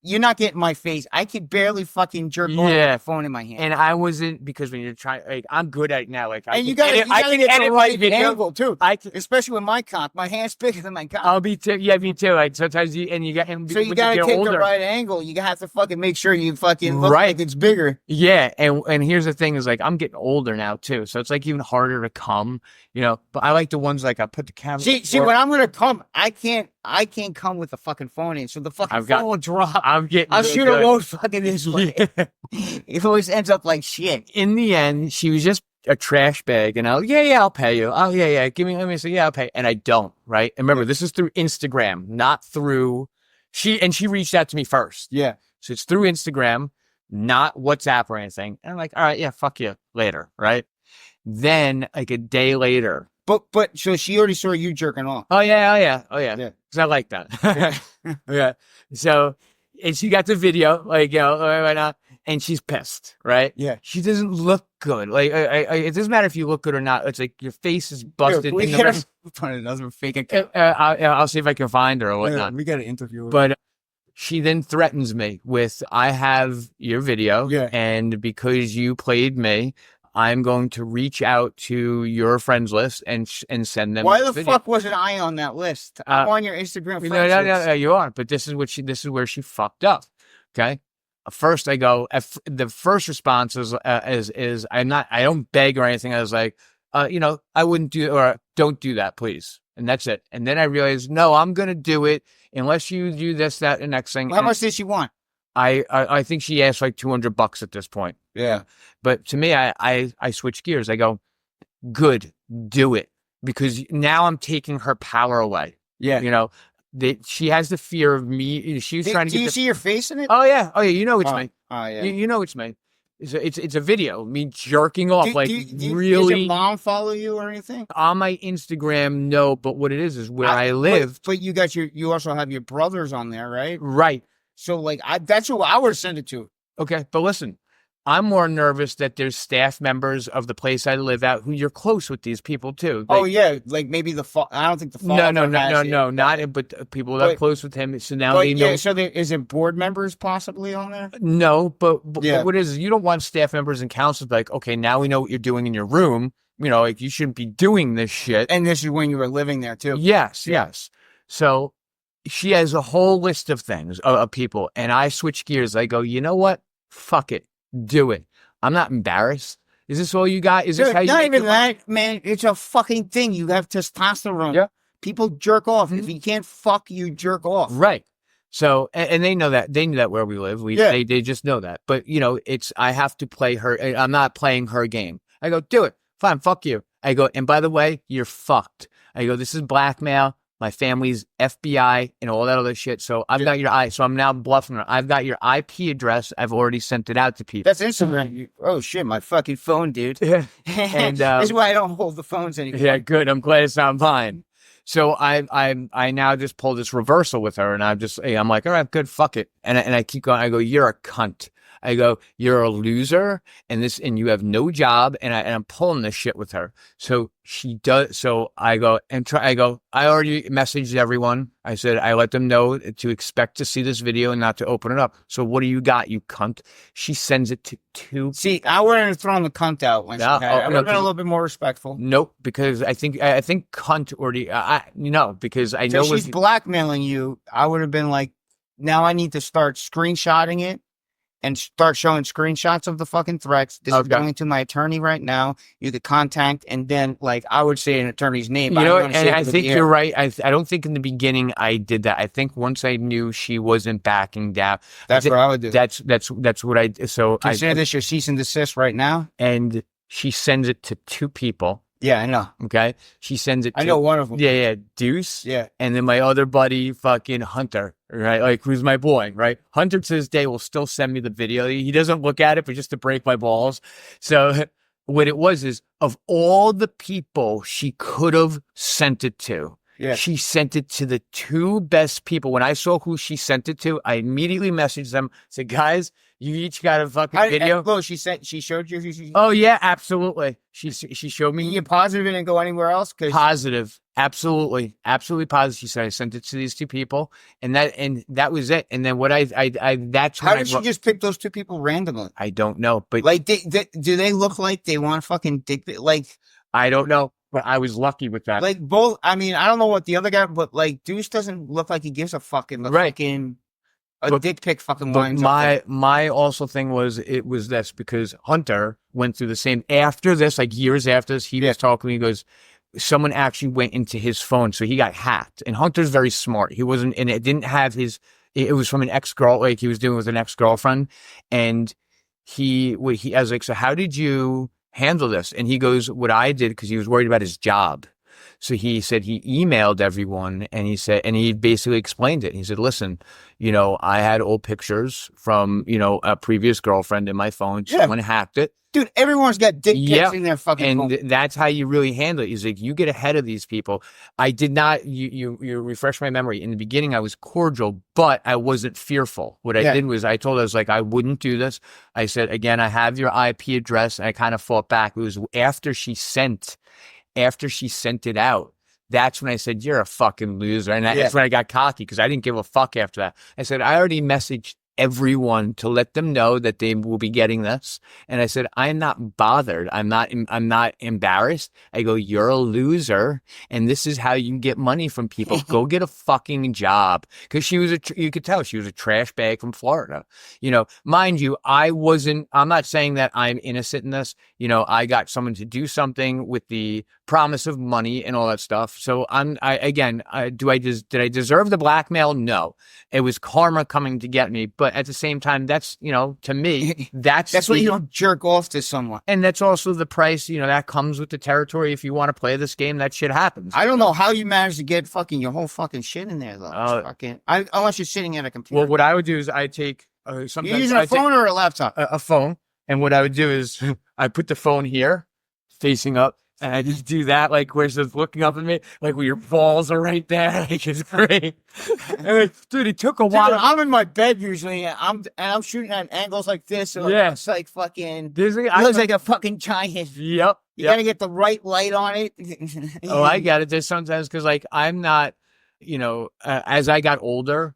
you're not getting my face. I can barely fucking jerk off with the phone in my hand. And I wasn't, because when you're trying, like, I'm good at it now. Like, and you gotta get the right angle too. Especially with my cock. My hand's bigger than my cock. I'll be too. Yeah, me too. Like sometimes so you gotta take the right angle. You have to fucking make sure you fucking look like it's bigger. Yeah, and here's the thing is like I'm getting older now too, so it's like even harder to come, you know. But I like the ones like I put the camera. See, when I'm gonna come, I can't come with the fucking phone in, so the fucking phone will drop. I'll shoot a load fucking this way. It always ends up like shit. In the end, she was just a trash bag, and I'll pay you. Oh yeah, let me say yeah, I'll pay, and I don't. Right, and remember this is through Instagram, not through she reached out to me first. Yeah, so it's through Instagram, not WhatsApp or anything. And I'm like, all right, yeah, fuck you later, right? Then like a day later. But so she already saw you jerking off. Oh yeah. Because I like that. Yeah. So, and she got the video, like, you know, right now, and she's pissed, right? Yeah. She doesn't look good. Like, it doesn't matter if you look good or not. It's like your face is busted. We got another fake account. I'll see if I can find her or whatnot. Yeah, we got to interview her. But she then threatens me with, I have your video, and because you played me, I'm going to reach out to your friends list and send them. Why the fuck wasn't I on that list? I'm on your Instagram friends list. No, you are. But this is where she fucked up. Okay. First, I go. The first response is I don't beg or anything. I was like, you know, I wouldn't do, or don't do that, please. And that's it. And then I realized, no, I'm gonna do it unless you do this, that, and next thing. How much did she want? I think she asked like $200 at this point. Yeah. But to me, I switch gears. I go, good, do it. Because now I'm taking her power away. Yeah. You know, she has the fear of me. She's trying to get. Do you see your face in it? Oh yeah. You know it's me. Oh yeah. You know it's me. It's a video, me jerking off, really. Does your mom follow you or anything? On my Instagram, no. But what it is where I live. But you also have your brothers on there, right? Right. So like that's who I would send it to. Okay, but listen, I'm more nervous that there's staff members of the place I live at who you're close with these people too. Oh yeah, like maybe I don't think the father. No, not but people that are close with him. So now they know. Yeah, so is it board members possibly on there? No, but what it is you don't want staff members and counselors like, okay, now we know what you're doing in your room. You know, like you shouldn't be doing this shit. And this is when you were living there too. Yes. So she has a whole list of things of people, and I switch gears. I go, you know what? Fuck it, do it. I'm not embarrassed. Is this all you got? Is this how you? Not even that, man. It's a fucking thing. You have testosterone. Yeah. People jerk off. Mm-hmm. If you can't fuck, you jerk off. Right. So, and they know that. They knew that where we live. They just know that. But you know, I have to play her. I'm not playing her game. I go, do it. Fine. Fuck you. I go, and by the way, you're fucked. I go, this is blackmail. my family's FBI and all that other shit. So I've got so I'm now bluffing her. I've got your IP address. I've already sent it out to people. That's Instagram. Oh shit, my fucking phone, dude. Yeah. And this is why I don't hold the phones anymore. Yeah, good. I'm glad it's not mine. So I now just pull this reversal with her, and I'm like, all right, good, fuck it. And I keep going. I go, you're a cunt. I go, you're a loser, and you have no job, and I'm pulling this shit with her. So she does. So I go, I already messaged everyone. I said, I let them know to expect to see this video and not to open it up. So what do you got, you cunt? She sends it to two. See, I wouldn't have thrown the cunt out when she had it. I would have been a little bit more respectful. Nope, because I think cunt already, because I know she's blackmailing you. I would have been like, now I need to start screenshotting it and start showing screenshots of the fucking threats. This is going to my attorney right now. You could contact, and then, like, I would say an attorney's name. And I think you're right. I don't think in the beginning I did that. I think once I knew she wasn't backing down, that's what I would do. That's what I. So consider this your cease and desist right now. And she sends it to two people. Yeah, I know. Okay. She sends it to... I know one of them. Yeah, Deuce. Yeah. And then my other buddy, fucking Hunter, right? Like, who's my boy, right? Hunter to this day will still send me the video. He doesn't look at it, but just to break my balls. So what it was is, of all the people she could have sent it to, she sent it to the two best people. When I saw who she sent it to, I immediately messaged them, said, guys, you each got a fucking video. Oh, she showed you? Oh, yeah, absolutely. She showed me. You positive it didn't go anywhere else? Positive. Absolutely. Absolutely positive. She said, I sent it to these two people, and that was it. And then what that's how did she just pick those two people randomly? I don't know. But like, do they look like they want fucking dick? Like, I don't know. But I was lucky with that. Like, both, I mean, I don't know what the other guy, but like, Deuce doesn't look like he gives a fucking, dick pic fucking lines. My also thing was, it was this, because Hunter went through the same, after this, like years after this, he was talking, he goes, someone actually went into his phone, so he got hacked. And Hunter's very smart. He wasn't, and it didn't have it was from an ex-girl, like he was doing with an ex-girlfriend. And I was like, so how did you handle this? And he goes, what I did, because he was worried about his job. So he said he emailed everyone, and he basically explained it. He said, listen, I had old pictures from, a previous girlfriend in my phone. Someone hacked it. Dude, everyone's got dick pics in their fucking phone. And that's how you really handle it. He's like, you get ahead of these people. I did not, you refresh my memory. In the beginning, I was cordial, but I wasn't fearful. What I did was I told her, I was like, I wouldn't do this. I said, again, I have your IP address. And I kind of fought back. It was after she sent it out. That's when I said, you're a fucking loser. And that's when I got cocky, because I didn't give a fuck after that. I said, I already messaged everyone to let them know that they will be getting this. And I said, I'm not bothered. I'm not embarrassed. I go, you're a loser, and this is how you get money from people. Go get a fucking job. Because you could tell she was a trash bag from Florida. Mind you, I'm not saying that I'm innocent in this. I got someone to do something with the promise of money and all that stuff. So did I deserve the blackmail? No. It was karma coming to get me. But at the same time, that's, to me, that's when you don't jerk off to someone. And that's also the price, that comes with the territory. If you want to play this game, that shit happens. I don't know how you managed to get your whole fucking shit in there, though. Unless you're sitting at a computer. Well, what I would do is I take, sometimes you're using a phone or a laptop? A phone. And what I would do is I put the phone here, facing up. And I just do that, like, where she's looking up at me, like, where your balls are right there. Like, it's great. And dude, it took a while. I'm in my bed usually, and I'm shooting at angles like this. So it's like fucking, it looks like a fucking giant. Yep. You gotta get the right light on it. Oh, I got it. There's sometimes, because, like, I'm not, as I got older,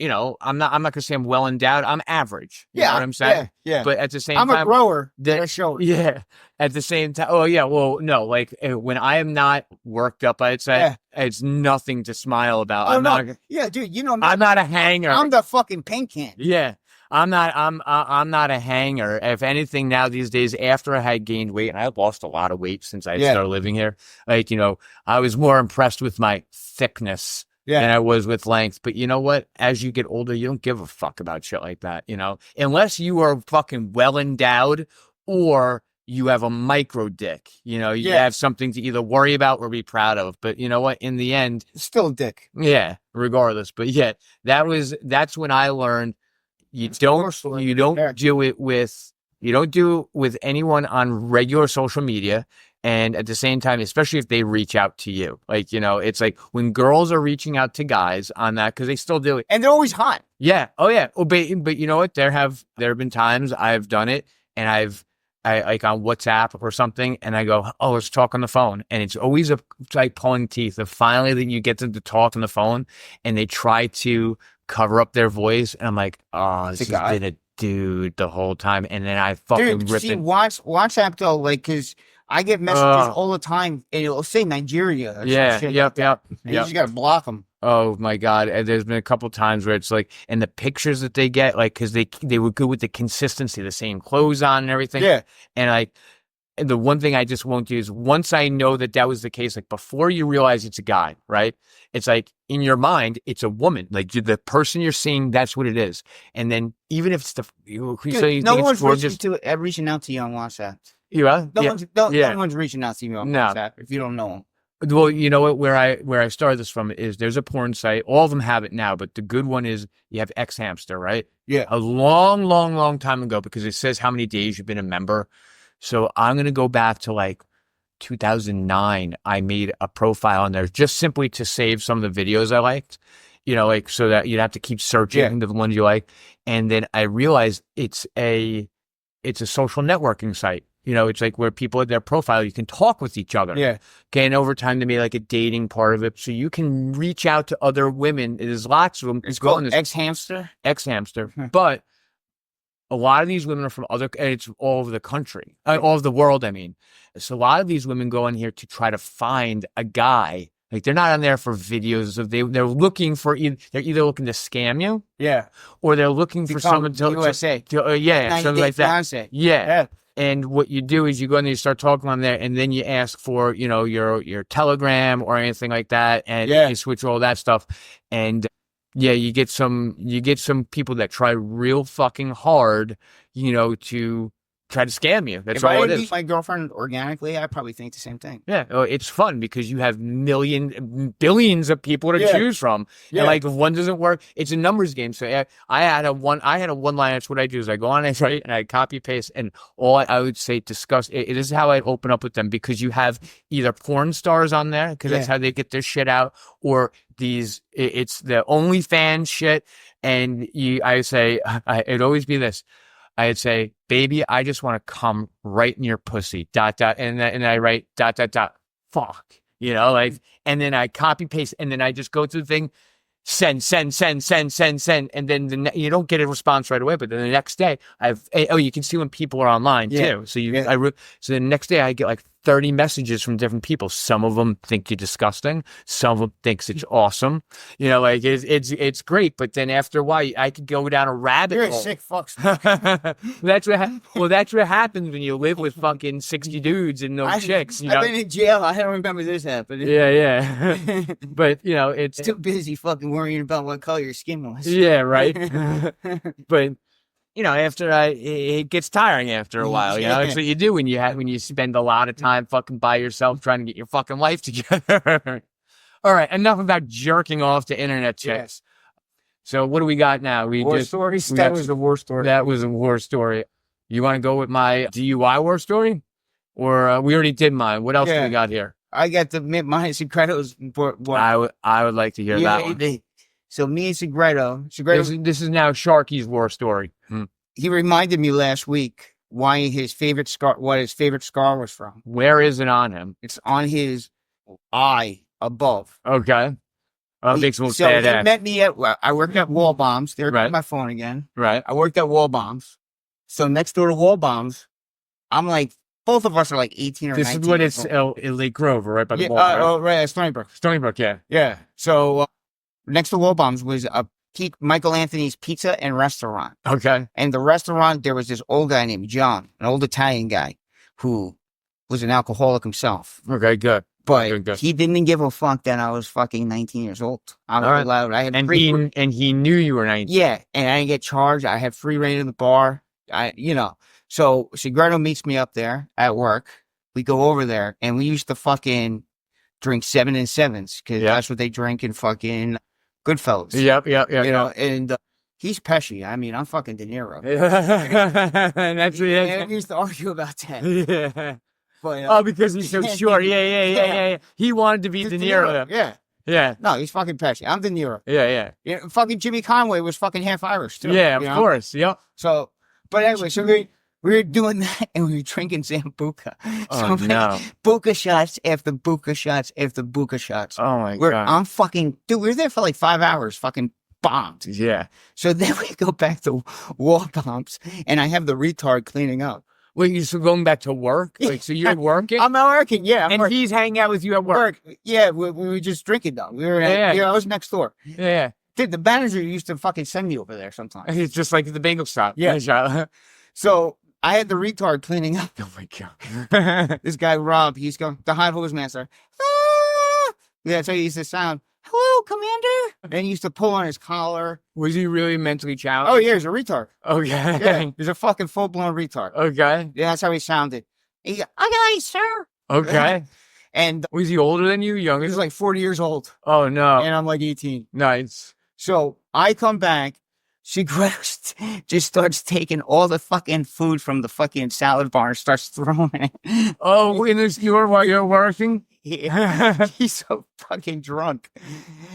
I'm not gonna say I'm well endowed. I'm average. You know what I'm saying? Yeah. But at the same time, I'm a grower. Yeah. At the same time, oh yeah. Well, no, like when I am not worked up, I'd say it's nothing to smile about. Oh, not, dude. I'm not a hanger. I'm the fucking paint can. Yeah. I'm not a hanger. If anything, now these days, after I had gained weight, and I lost a lot of weight since I started living here, like, I was more impressed with my thickness than I was with length. But you know what? As you get older, you don't give a fuck about shit like that, unless you are fucking well endowed or you have a micro dick. You know, you Yeah. have something to either worry about or be proud of. But you know what? In the end, Still a dick. yeah, regardless. But yeah, that's when I learned you don't do it with anyone on regular social media. And at the same time, especially if they reach out to you, like, you know, it's like when girls are reaching out to guys on that, because they still do it. And they're always hot. Yeah. Oh yeah. Oh, but you know what? There have been times I've done it and I like on WhatsApp or something and I go, oh, let's talk on the phone. And it's always like pulling teeth. And finally that you get them to talk on the phone and they try to cover up their voice. And I'm like, oh, this has been a dude the whole time. And then I fucking rip it. WhatsApp though, like, cause I get messages all the time and it'll say Nigeria or some shit. Yep. You just gotta block them. Oh my God. And there's been a couple times where it's like, and the pictures that they get, like, cause they were good with the consistency, the same clothes on and everything. Yeah. And like, and the one thing I just won't do is once I know that was the case, like before you realize it's a guy, right? It's like in your mind, it's a woman. Like the person you're seeing, that's what it is. And then even if it's no one's reaching out to you on WhatsApp. No one's reaching out to you on WhatsApp if you don't know them. Well, you know what? Where I started this from is there's a porn site. All of them have it now, but the good one is you have X Hamster, right? Yeah. A long time ago because it says how many days you've been a member. So I'm gonna go back to like 2009. I made a profile on there just simply to save some of the videos I liked. You know, like so that you'd have to keep searching the ones you like. And then I realized it's a social networking site. You know, it's like where people at their profile, you can talk with each other. Yeah. Okay. And over time, they made like a dating part of it. So you can reach out to other women. There's lots of them. It's called X Hamster. X Hamster. But a lot of these women are from and it's all over the country, all over the world, I mean. So a lot of these women go in here to try to find a guy. Like they're not on there for videos of they're looking for they're either looking to scam you, or they're looking for someone to USA, something like that. Yeah. And what you do is you go in there, you start talking on there, and then you ask for your Telegram or anything like that, and you switch all that stuff, and you get some people that try real fucking hard, to try to scam you. That's all it is. If I meet my girlfriend organically, I probably think the same thing. Yeah, it's fun because you have billions of people to choose from. Yeah. And like if one doesn't work, it's a numbers game. So I had a one line. That's what I do is I go on and write and I copy paste and all I would say discuss. It is how I open up with them because you have either porn stars on there because that's how they get their shit out, or it's the OnlyFans shit. And I say it'd always be this. I'd say, baby, I just want to come right in your pussy, ... And I write ... Fuck, and then I copy paste and then I just go to the thing, send. And then you don't get a response right away, but then the next day you can see when people are online too. So so the next day I get like 30 messages from different people. Some of them think you're disgusting. Some of them thinks it's awesome. It's great. But then after a while, I could go down a rabbit hole. You're a sick fuck. That's what happens when you live with fucking 60 dudes and no chicks. I've been in jail. I don't remember this happening. Yeah. But it's too busy fucking worrying about what color your skin was. Yeah, right. But after it gets tiring after a while. That's what you do when you spend a lot of time fucking by yourself trying to get your fucking life together. All right, enough about jerking off to internet chicks. So what do we got now? That was a war story. That was a war story. You want to go with my DUI war story, or we already did mine? What else do we got here? I got the mine and Segredo's. I would like to hear that one. So me and Segredo. This is now Sharkey's war story. He reminded me last week what his favorite scar was from. Where is it on him? It's on his eye above. Okay. He met me I worked at Wall Bombs. There goes my phone again. Right. I worked at Wall Bombs. So next door to Wall Bombs, I'm like, both of us are like 18 or 19. This is what it's in Lake Grove, right by the wall. Right, Stony Brook. Stony Brook, yeah. Yeah. So next to Wall Bombs was Michael Anthony's Pizza and Restaurant. Okay. And the restaurant, there was this old guy named John, an old Italian guy who was an alcoholic himself. Okay, good. But he didn't give a fuck that I was fucking 19 years old. I was allowed. I had and he knew you were 19. Yeah, and I didn't get charged. I had free reign in the bar. So Segredo meets me up there at work. We go over there, and we used to fucking drink 7 and 7s because Yeah. that's what they drink in fucking Goodfellas. Yep. You know, and he's Pesci. I mean, I'm fucking De Niro. And that's And we used to argue about that. yeah. But, Because he's so short. Yeah. He wanted to be De Niro. Yeah. Yeah. No, he's fucking Pesci. I'm De Niro. Yeah. Yeah, fucking Jimmy Conway was fucking half Irish too. Yeah, of course. Yep. So, but anyway, so we were doing that, and we were drinking Sambuca. Oh, So no. Buka shots after Buka shots after Buka shots. Oh, my God. I'm fucking, dude, we were there for like 5 hours, fucking bombed. Yeah. So then we go back to wall bombs, and I have the retard cleaning up. Wait, you're still going back to work? Like, so you're working? I'm working, yeah. I'm and working. he's hanging out with you at work. Yeah, we were just drinking though. We were, Yeah. I was next door. Yeah. Dude, the manager used to fucking send me over there sometimes. It's just like the bagel shop. Yeah. So I had the retard cleaning up. Oh, my God. This guy, Rob, he's going, the high hose master. Ah! Yeah, that's how he used to sound. Hello, Commander. And he used to pull on his collar. Was he really mentally challenged? Oh, yeah, he's a retard. Okay. Yeah, he's a fucking full-blown retard. Okay. Yeah, that's how he sounded. He go, okay, sir. Okay. And Was he older than you? he Younger? was like 40 years old. Oh, no. And I'm like 18. Nice. So I come back. She just starts taking all the fucking food from the fucking salad bar and starts throwing it. Oh, you're working? Yeah. He's so fucking drunk.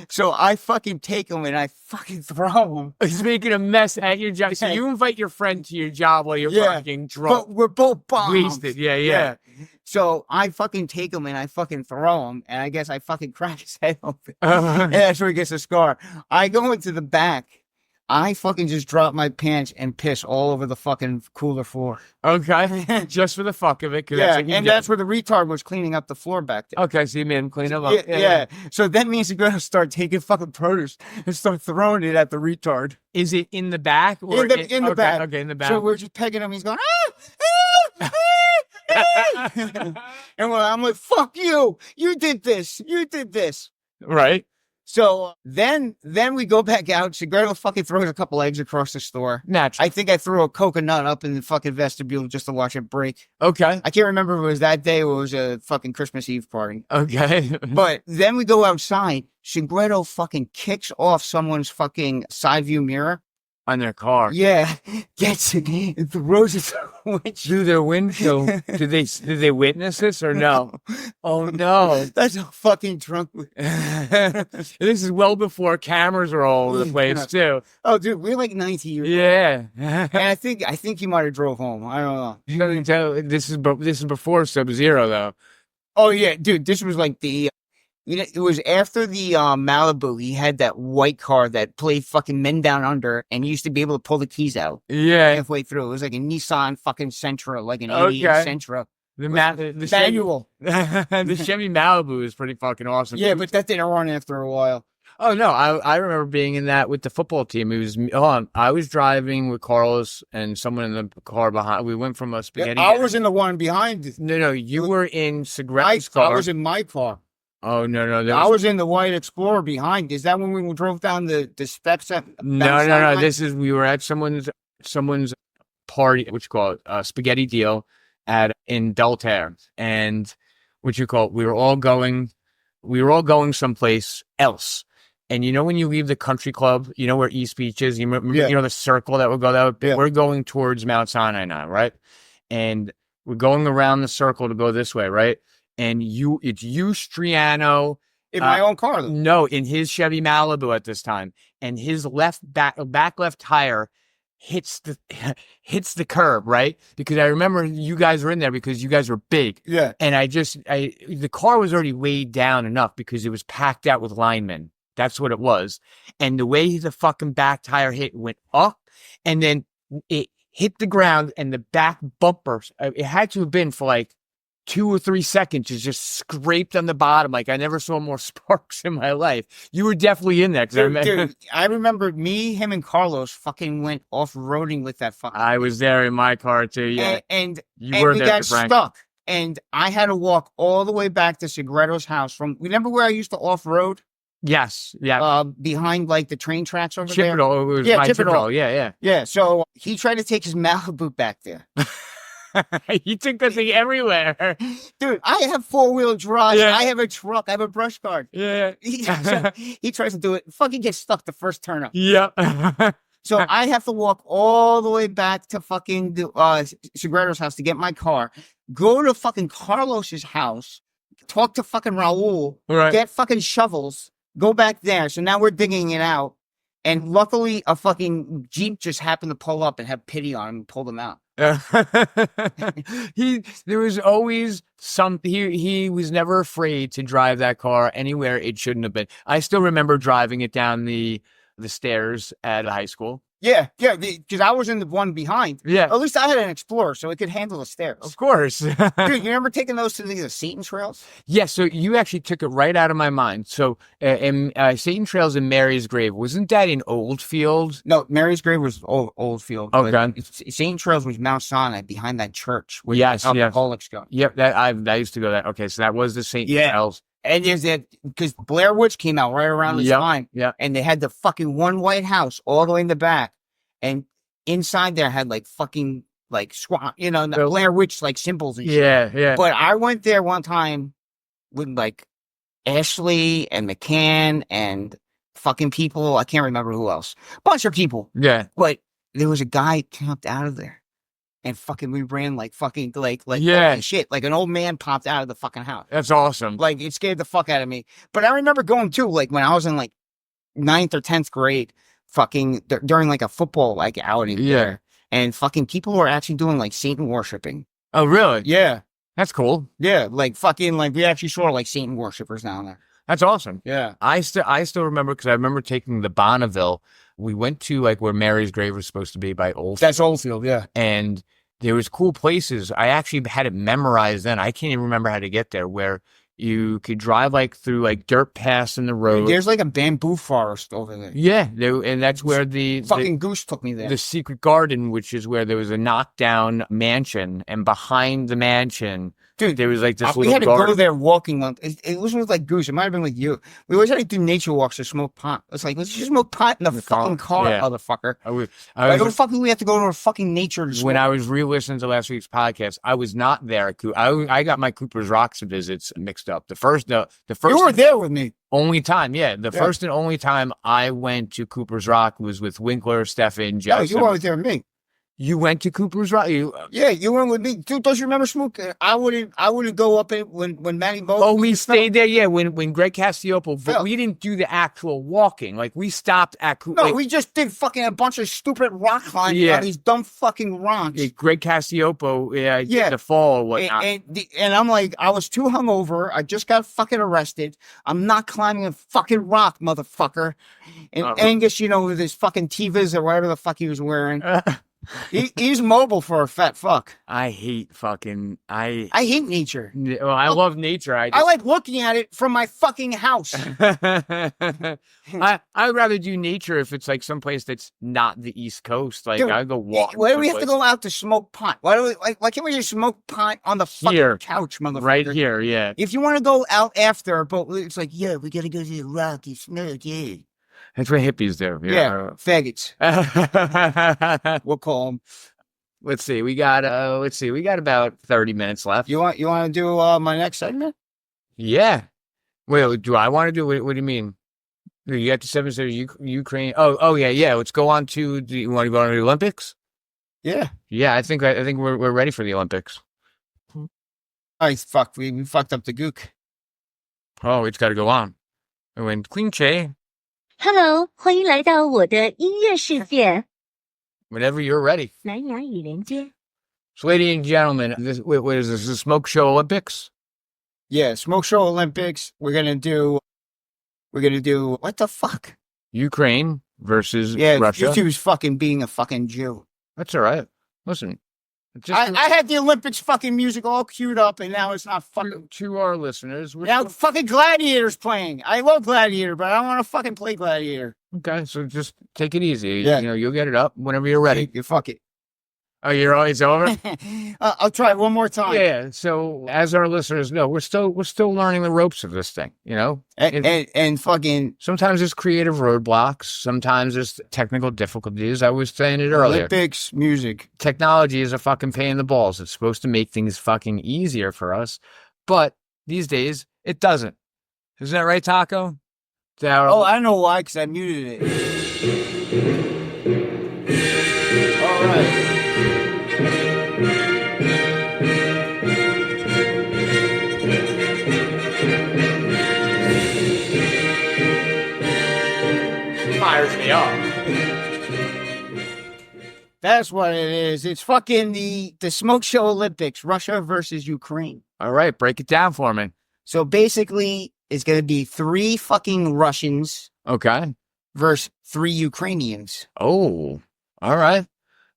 So I fucking take him and I fucking throw him. He's making a mess at your job. So you invite your friend to your job while you're working drunk. But we're both bombed. Wasted. Yeah. So I fucking take him and I fucking throw him. And I guess I fucking crack his head open. Uh-huh. And that's where he gets a scar. I go into the back. I fucking just drop my pants and piss all over the fucking cooler floor. Okay. Just for the fuck of it. Yeah, that's where the retard was cleaning up the floor back there. Okay, so you made him clean him up. Yeah. So that means you're going to start taking fucking produce and start throwing it at the retard. Is it in the back? Or in the back. Okay, in the back. So we're just pegging him. He's going, and I'm like, fuck you. You did this. Right. So then we go back out. Segredo fucking throws a couple eggs across the store. Natural. I think I threw a coconut up in the fucking vestibule just to watch it break. Okay. I can't remember if it was that day or it was a fucking Christmas Eve party. Okay. But then we go outside. Segredo fucking kicks off someone's fucking side view mirror. On their car. Yeah. Gets it and throws it through the windshield. Through their windshield. Did they witness this or no? Oh, no. That's how fucking drunk we This is well before cameras are all over the place, too. Oh, dude, we're like 19 years old. Yeah. And I think he might have drove home. I don't know. You gotta tell, this is before Sub-Zero, though. Oh, yeah, dude, this was like it was after the Malibu. He had that white car that played fucking Men Down Under, and he used to be able to pull the keys out Yeah. halfway through. It was like a Nissan fucking Sentra, like an 88 Sentra. The manual. The Chevy Malibu is pretty fucking awesome. Yeah, but that didn't run after a while. Oh, no, I remember being in that with the football team. It was, I was driving with Carlos and someone in the car behind. We went from a spaghetti. I was in the one behind. No, you were in Segredo's car. I was in my car. Oh, no. I was in the white Explorer behind. Is that when we drove down the steps? No. We were at someone's party, what you call it, spaghetti deal in Deltaire. And we were all going someplace else. And you know when you leave the country club, you know where East Beach is? You know the circle that would go that way? Yeah. We're going towards Mount Sinai now, right? And we're going around the circle to go this way, right? And it's you, Striano. In my own car, though. No, in his Chevy Malibu at this time. And his back left tire hits the curb, right? Because I remember you guys were in there because you guys were big. Yeah. And the car was already weighed down enough because it was packed out with linemen. That's what it was. And the way the fucking back tire went up, and then it hit the ground, and the back bumper, it had to have been for like 2 or 3 seconds, it just scraped on the bottom. Like I never saw more sparks in my life. You were definitely in there. Dude, I remember me, him, and Carlos fucking went off-roading with that fucking. I was there in my car too. Yeah, and we got stuck, and I had to walk all the way back to Segredo's house. Remember where I used to off-road? Yes, yeah. Behind like the train tracks over there. Chippewa. Yeah. So he tried to take his Malibu back there. You took the thing everywhere. Dude, I have 4-wheel drive. Yeah. I have a truck. I have a brush card. Yeah. He tries to do it. Fucking gets stuck the first turn up. Yep. So I have to walk all the way back to fucking Segredo's house to get my car, go to fucking Carlos's house, talk to fucking Raul, Right. get fucking shovels, go back there. So now we're digging it out. And luckily, a fucking Jeep just happened to pull up and have pity on him and pulled him out. There was always something. He was never afraid to drive that car anywhere it shouldn't have been. I still remember driving it down the stairs at high school. Yeah, because I was in the one behind. Yeah, At least I had an Explorer, so it could handle the stairs. of course. Dude, you remember taking those to the Satan trails? Yeah, so you actually took it right out of my mind. So, in Satan Trails in Mary's Grave, wasn't that in Oldfield? No, Mary's Grave was Oldfield. Oh, God. Satan Trails was Mount Sinai behind that church where Yes, alcoholics go. Yep, I used to go there. Okay, so that was the Satan Trails. And there's that, because Blair Witch came out right around this time. Yeah. And they had the fucking one white house all the way in the back. And inside there had like fucking like squat, the Blair Witch like symbols and shit. Yeah. But I went there one time with like Ashley and McCann and fucking people. I can't remember who else. Bunch of people. Yeah. But there was a guy jumped out of there. And fucking we ran like fucking like Yeah. shit. Like an old man popped out of the fucking house. That's awesome. Like it scared the fuck out of me. But I remember going too, like when I was in like 9th or 10th grade, fucking during like a football like outing. Yeah. There, and fucking people were actually doing like Satan worshiping. Oh, really? Yeah. That's cool. Yeah. Like fucking like we actually saw like Satan worshipers down there. That's awesome. Yeah. I still remember, because I remember taking the Bonneville. We went to like where Mary's Grave was supposed to be by Oldfield. That's Oldfield, yeah. And there was cool places. I actually had it memorized then. I can't even remember how to get there, where you could drive like through like dirt paths in the road. There's like a bamboo forest over there. Yeah, and that's where the fucking Goose took me there. The secret garden, which is where there was a knockdown mansion, and behind the mansion, dude, there was like this we little had to garden. go there walking. It wasn't with like Goose. It might have been with you. We always had to do nature walks to smoke pot. It's like, let's just smoke pot in the fucking car, yeah. motherfucker. Why the fuck do we have to go to a fucking nature to smoke? When I was re-listening to last week's podcast, I was not there. I got my Cooper's Rocks visits mixed up. The first you were there with me. Only time, first and only time I went to Cooper's Rock was with Winkler, Stefan, Jeff. No, you weren't there with me. You went to Cooper's Rock? Yeah, you went with me. Dude, don't you remember Smoke? I wouldn't go up it when Manny Bo. Oh, we stayed there, yeah. When Greg Castillopo, but we didn't do the actual walking. Like we stopped at Cooper. No, we just did fucking a bunch of stupid rock climbing on these dumb fucking rocks. Yeah, Greg Castillopo, the fall or whatnot. And I'm like, I was too hungover. I just got fucking arrested. I'm not climbing a fucking rock, motherfucker. And Angus, with his fucking Tevas or whatever the fuck he was wearing. He's mobile for a fat fuck. I hate I hate nature. Well, I love nature. I like looking at it from my fucking house. I'd rather do nature if it's like someplace that's not the East Coast. Like, I go walk. Why do we have to go out to smoke pot? Why can't we just smoke pot on the fucking couch, motherfucker? Right here, yeah. If you want to go out after, but it's like, we gotta go to the rock and smoke, That's what hippies do. Yeah, faggots. We'll call them. Let's see. We got about 30 minutes left. You want to do my next segment? Yeah. Wait, do I want to do it? What do you mean? You got the 7 states Ukraine. Oh yeah. Let's go on to. Do you want to go on to the Olympics? Yeah. Yeah, I think we're ready for the Olympics. Fuck. We fucked up the gook. Oh, it's got to go on. I went clean che. Hello， 欢迎来到我的音乐世界。 Whenever you're ready. 蓝牙已连接。 So, ladies and gentlemen, what is this? The Smoke Show Olympics? Yeah, Smoke Show Olympics. We're gonna do what the fuck? Ukraine versus Russia. YouTube's fucking being a fucking Jew. That's all right. Listen. I had the Olympics fucking music all queued up, and now it's not fucking. To our listeners, now fucking Gladiator's playing. I love Gladiator, but I don't want to fucking play Gladiator. Okay, so just take it easy. Yeah. You'll get it up whenever you're ready. You fuck it. Oh, you're always over? I'll try one more time. Yeah. So as our listeners know, we're still learning the ropes of this thing, you know? And fucking Sometimes there's creative roadblocks. Sometimes there's technical difficulties. I was saying it earlier. Olympics, music. Technology is a fucking pain in the balls. It's supposed to make things fucking easier for us. But these days, it doesn't. Isn't that right, Taco? Oh, I know why, because I muted it. All right. Fires me up. That's what it is. It's fucking the Smoke Show Olympics, Russia versus Ukraine. All right, break it down for me. So basically, it's going to be 3 fucking Russians Okay. versus 3 Ukrainians. Oh, all right.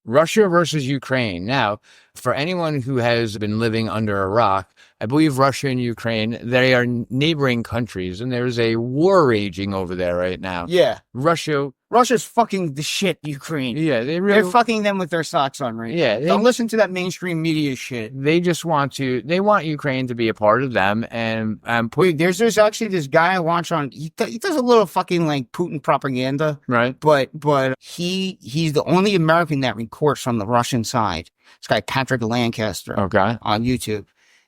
Russia versus Ukraine. Now, for anyone who has been living under a rock, I believe Russia and Ukraine, they are neighboring countries, and there's a war raging over there right now. Yeah. Russia's fucking the shit, Ukraine. Yeah, They're fucking them with their socks on right Yeah. now. Don't listen to that mainstream media shit. They just want Ukraine to be a part of them and Wait, there's actually this guy I watch on, he does a little fucking like Putin propaganda. Right. But he's the only American that records from the Russian side. This guy, Patrick Lancaster. Okay. On YouTube.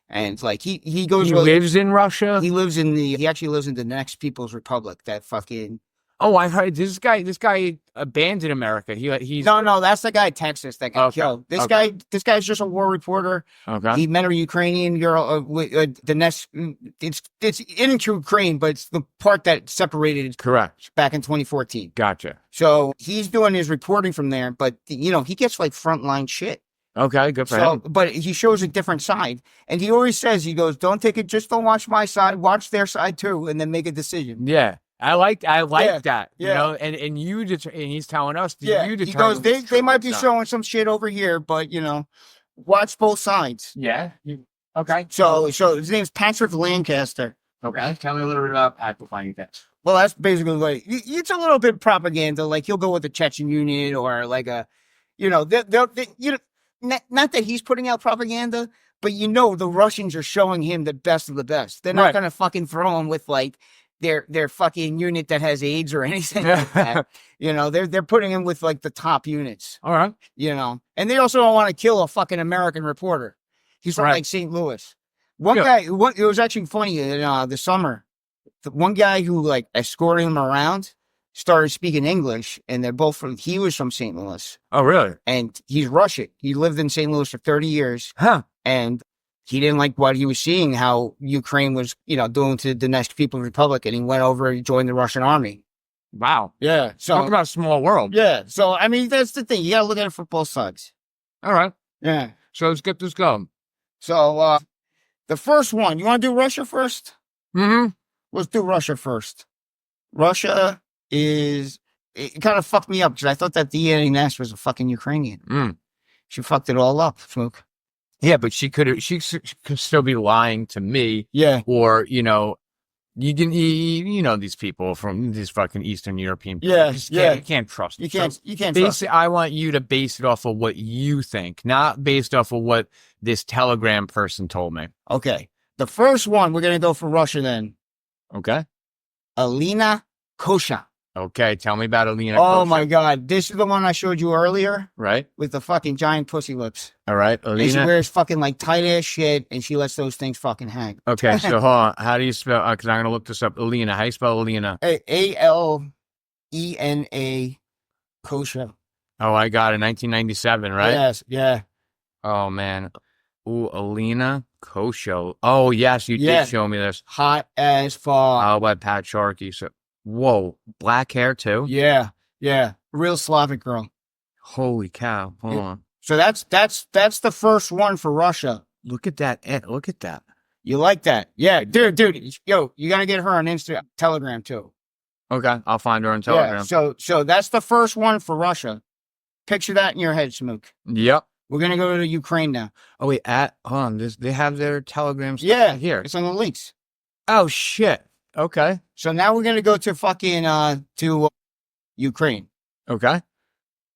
And it's like he goes. He lives in Russia. He actually lives in the next People's Republic. That fucking. Oh, I heard this guy abandoned America. He's No, that's the guy in Texas that got killed. This guy's just a war reporter. Okay. He met a Ukrainian girl. The next, it's in Ukraine, but it's the part that separated. Correct. Back in 2014. Gotcha. So he's doing his reporting from there, but he gets like frontline shit. Okay, good for him. But he shows a different side, and he always says, he goes, "Don't take it. Just don't watch my side. Watch their side too, and then make a decision." Yeah. I like that, yeah. You know, and and he's telling us, he goes, they might be showing some shit over here, but watch both sides. Yeah. Okay. So his name's Patrick Lancaster. Okay. Tell me a little bit about Patrick Lancaster. Well, that's basically like, it's a little bit propaganda. Like he'll go with the Chechen unit or like a, not that he's putting out propaganda, but the Russians are showing him the best of the best. They're not going to fucking throw him with like their fucking unit that has AIDS or anything like that. They're putting him with like the top units. All right. And they also don't want to kill a fucking American reporter. He's from like St. Louis. Guy, it was actually funny in the summer. The one guy who like escorted him around started speaking English, and they're both he was from St. Louis. Oh, really? And he's Russian. He lived in St. Louis for 30 years. Huh. And he didn't like what he was seeing, how Ukraine was, doing to the next People's Republic, and he went over and joined the Russian army. Wow. Yeah. So talk about a small world. Yeah. So, I mean, that's the thing. You got to look at it from both sides. All right. Yeah. So let's get this going. So, the first one, you want to do Russia first? Mm-hmm. Let's do Russia first. Russia it kind of fucked me up because I thought that the Nash was a fucking Ukrainian. She fucked it all up, Smoke. Yeah, but she could still be lying to me. Yeah. Or, you didn't, these people from these fucking Eastern European people. Yeah. You can't trust them. You can't trust them. I want you to base it off of what you think, not based off of what this Telegram person told me. Okay. The first one, we're going to go for Russia then. Okay. Alina Kosha. Okay, tell me about Alina Kosha. Oh, my God. This is the one I showed you earlier. Right. With the fucking giant pussy lips. All right, Alina. And she wears fucking like tight ass shit, and she lets those things fucking hang. Okay, so hold on. How do you spell, because I'm going to look this up. Alina, how do you spell Alina? Alena Kosha. Oh, I got it. 1997, right? Yes, yeah. Oh, man. Ooh, Alina Kosha. Oh, yes, you did show me this. Hot as fuck. How about Pat Sharkey? So, whoa, black hair too? Yeah. Real Slavic girl. Holy cow. Hold on. So that's the first one for Russia. Look at that. Look at that. You like that? Yeah, dude. Yo, you gotta get her on Telegram too. Okay, I'll find her on Telegram. Yeah, so that's the first one for Russia. Picture that in your head, Smook. Yep. We're going to go to Ukraine now. Oh, wait, hold on. They have their Telegram stuff here. It's on the links. Oh, shit. Okay. So now we're going to go to fucking, to Ukraine. Okay.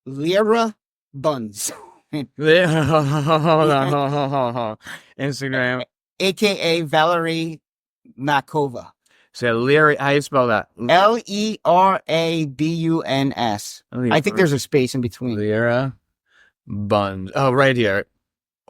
Lira Buns. Hold on, hold on. Instagram. AKA Valerie Makova. So Lyra, how you spell that? Lerabuns. I think there's a space in between. Lyra Buns. Oh, right here.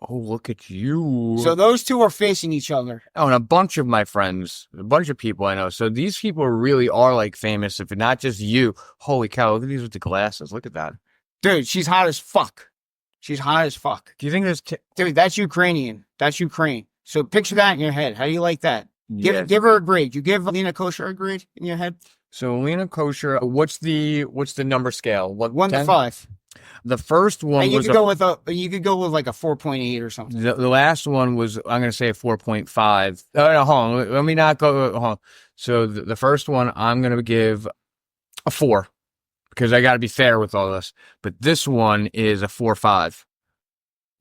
Oh, look at you. So those two are facing each other. Oh, and a bunch of my friends, a bunch of people I know. So these people really are like famous, if not just you. Holy cow, look at these with the glasses. Look at that. Dude, she's hot as fuck. She's hot as fuck. Do you think there's... Dude, that's Ukrainian. That's Ukraine. So picture that in your head. How do you like that? Yes. Give her a grade. You give Lena Kosher a grade in your head? So Lena Kosher, what's the number scale? What, 1 to 10? 5. The first one And you was could go with like a 4.8 or something. the last one was, I'm going to say a 4.5. Oh, no, hold on. Let me not go. Hold on. So the first one, I'm going to give a 4 because I got to be fair with all this. But this one is a 4.5.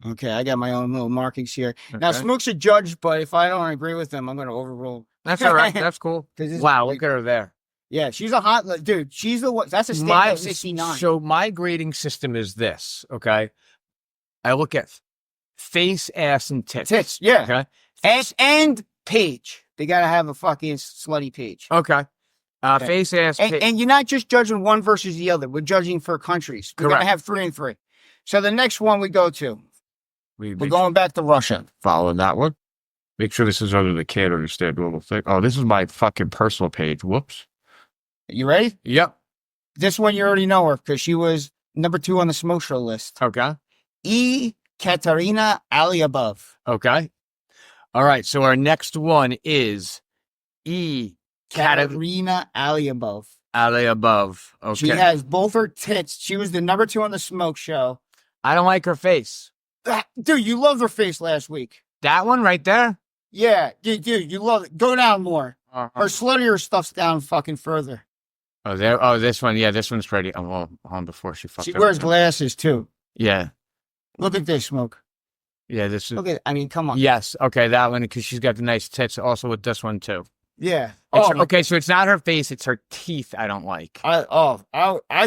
Okay, I got my own little markings here. Okay. Now, Smoke should judge, but if I don't agree with them, I'm going to overrule. That's all right. That's cool. Wow, look at her there. Yeah, she's a hot dude. She's the one. That's a standard of 69. So my grading system is this, okay? I look at face, ass, and tits. Tits, yeah. Okay. And page. They got to have a fucking slutty page. Okay. Okay. Face, ass, page. And you're not just judging one versus the other. We're judging for countries. We're going to Correct. have 3 and 3. So the next one we go to, We're going back to Russia. following that one. Make sure this is under the kid or the little thing. Oh, this is my fucking personal page. Whoops. You ready? Yep. This one you already know her because she was number 2 on the Smoke Show list. Okay. Katerina Aliabov. Okay. All right. So our next one is Katerina Aliabov. above. Okay. She has both her tits. She was the number 2 on the Smoke Show. I don't like her face. Dude, you loved her face last week. That one right there? Yeah, dude, you love it. Go down more. Uh-huh. Her sluttier stuff's down fucking further. Oh, there. Oh, this one. Yeah, this one's pretty. Oh, well, on before she fucked She up. wears glasses too. Yeah. Look at this, Smoke. Yeah, this is. Look at. I mean, come on. Yes. Okay, that one because she's got the nice tits. Also with this one too. Yeah. Okay, so it's not her face; it's her teeth. I don't like. I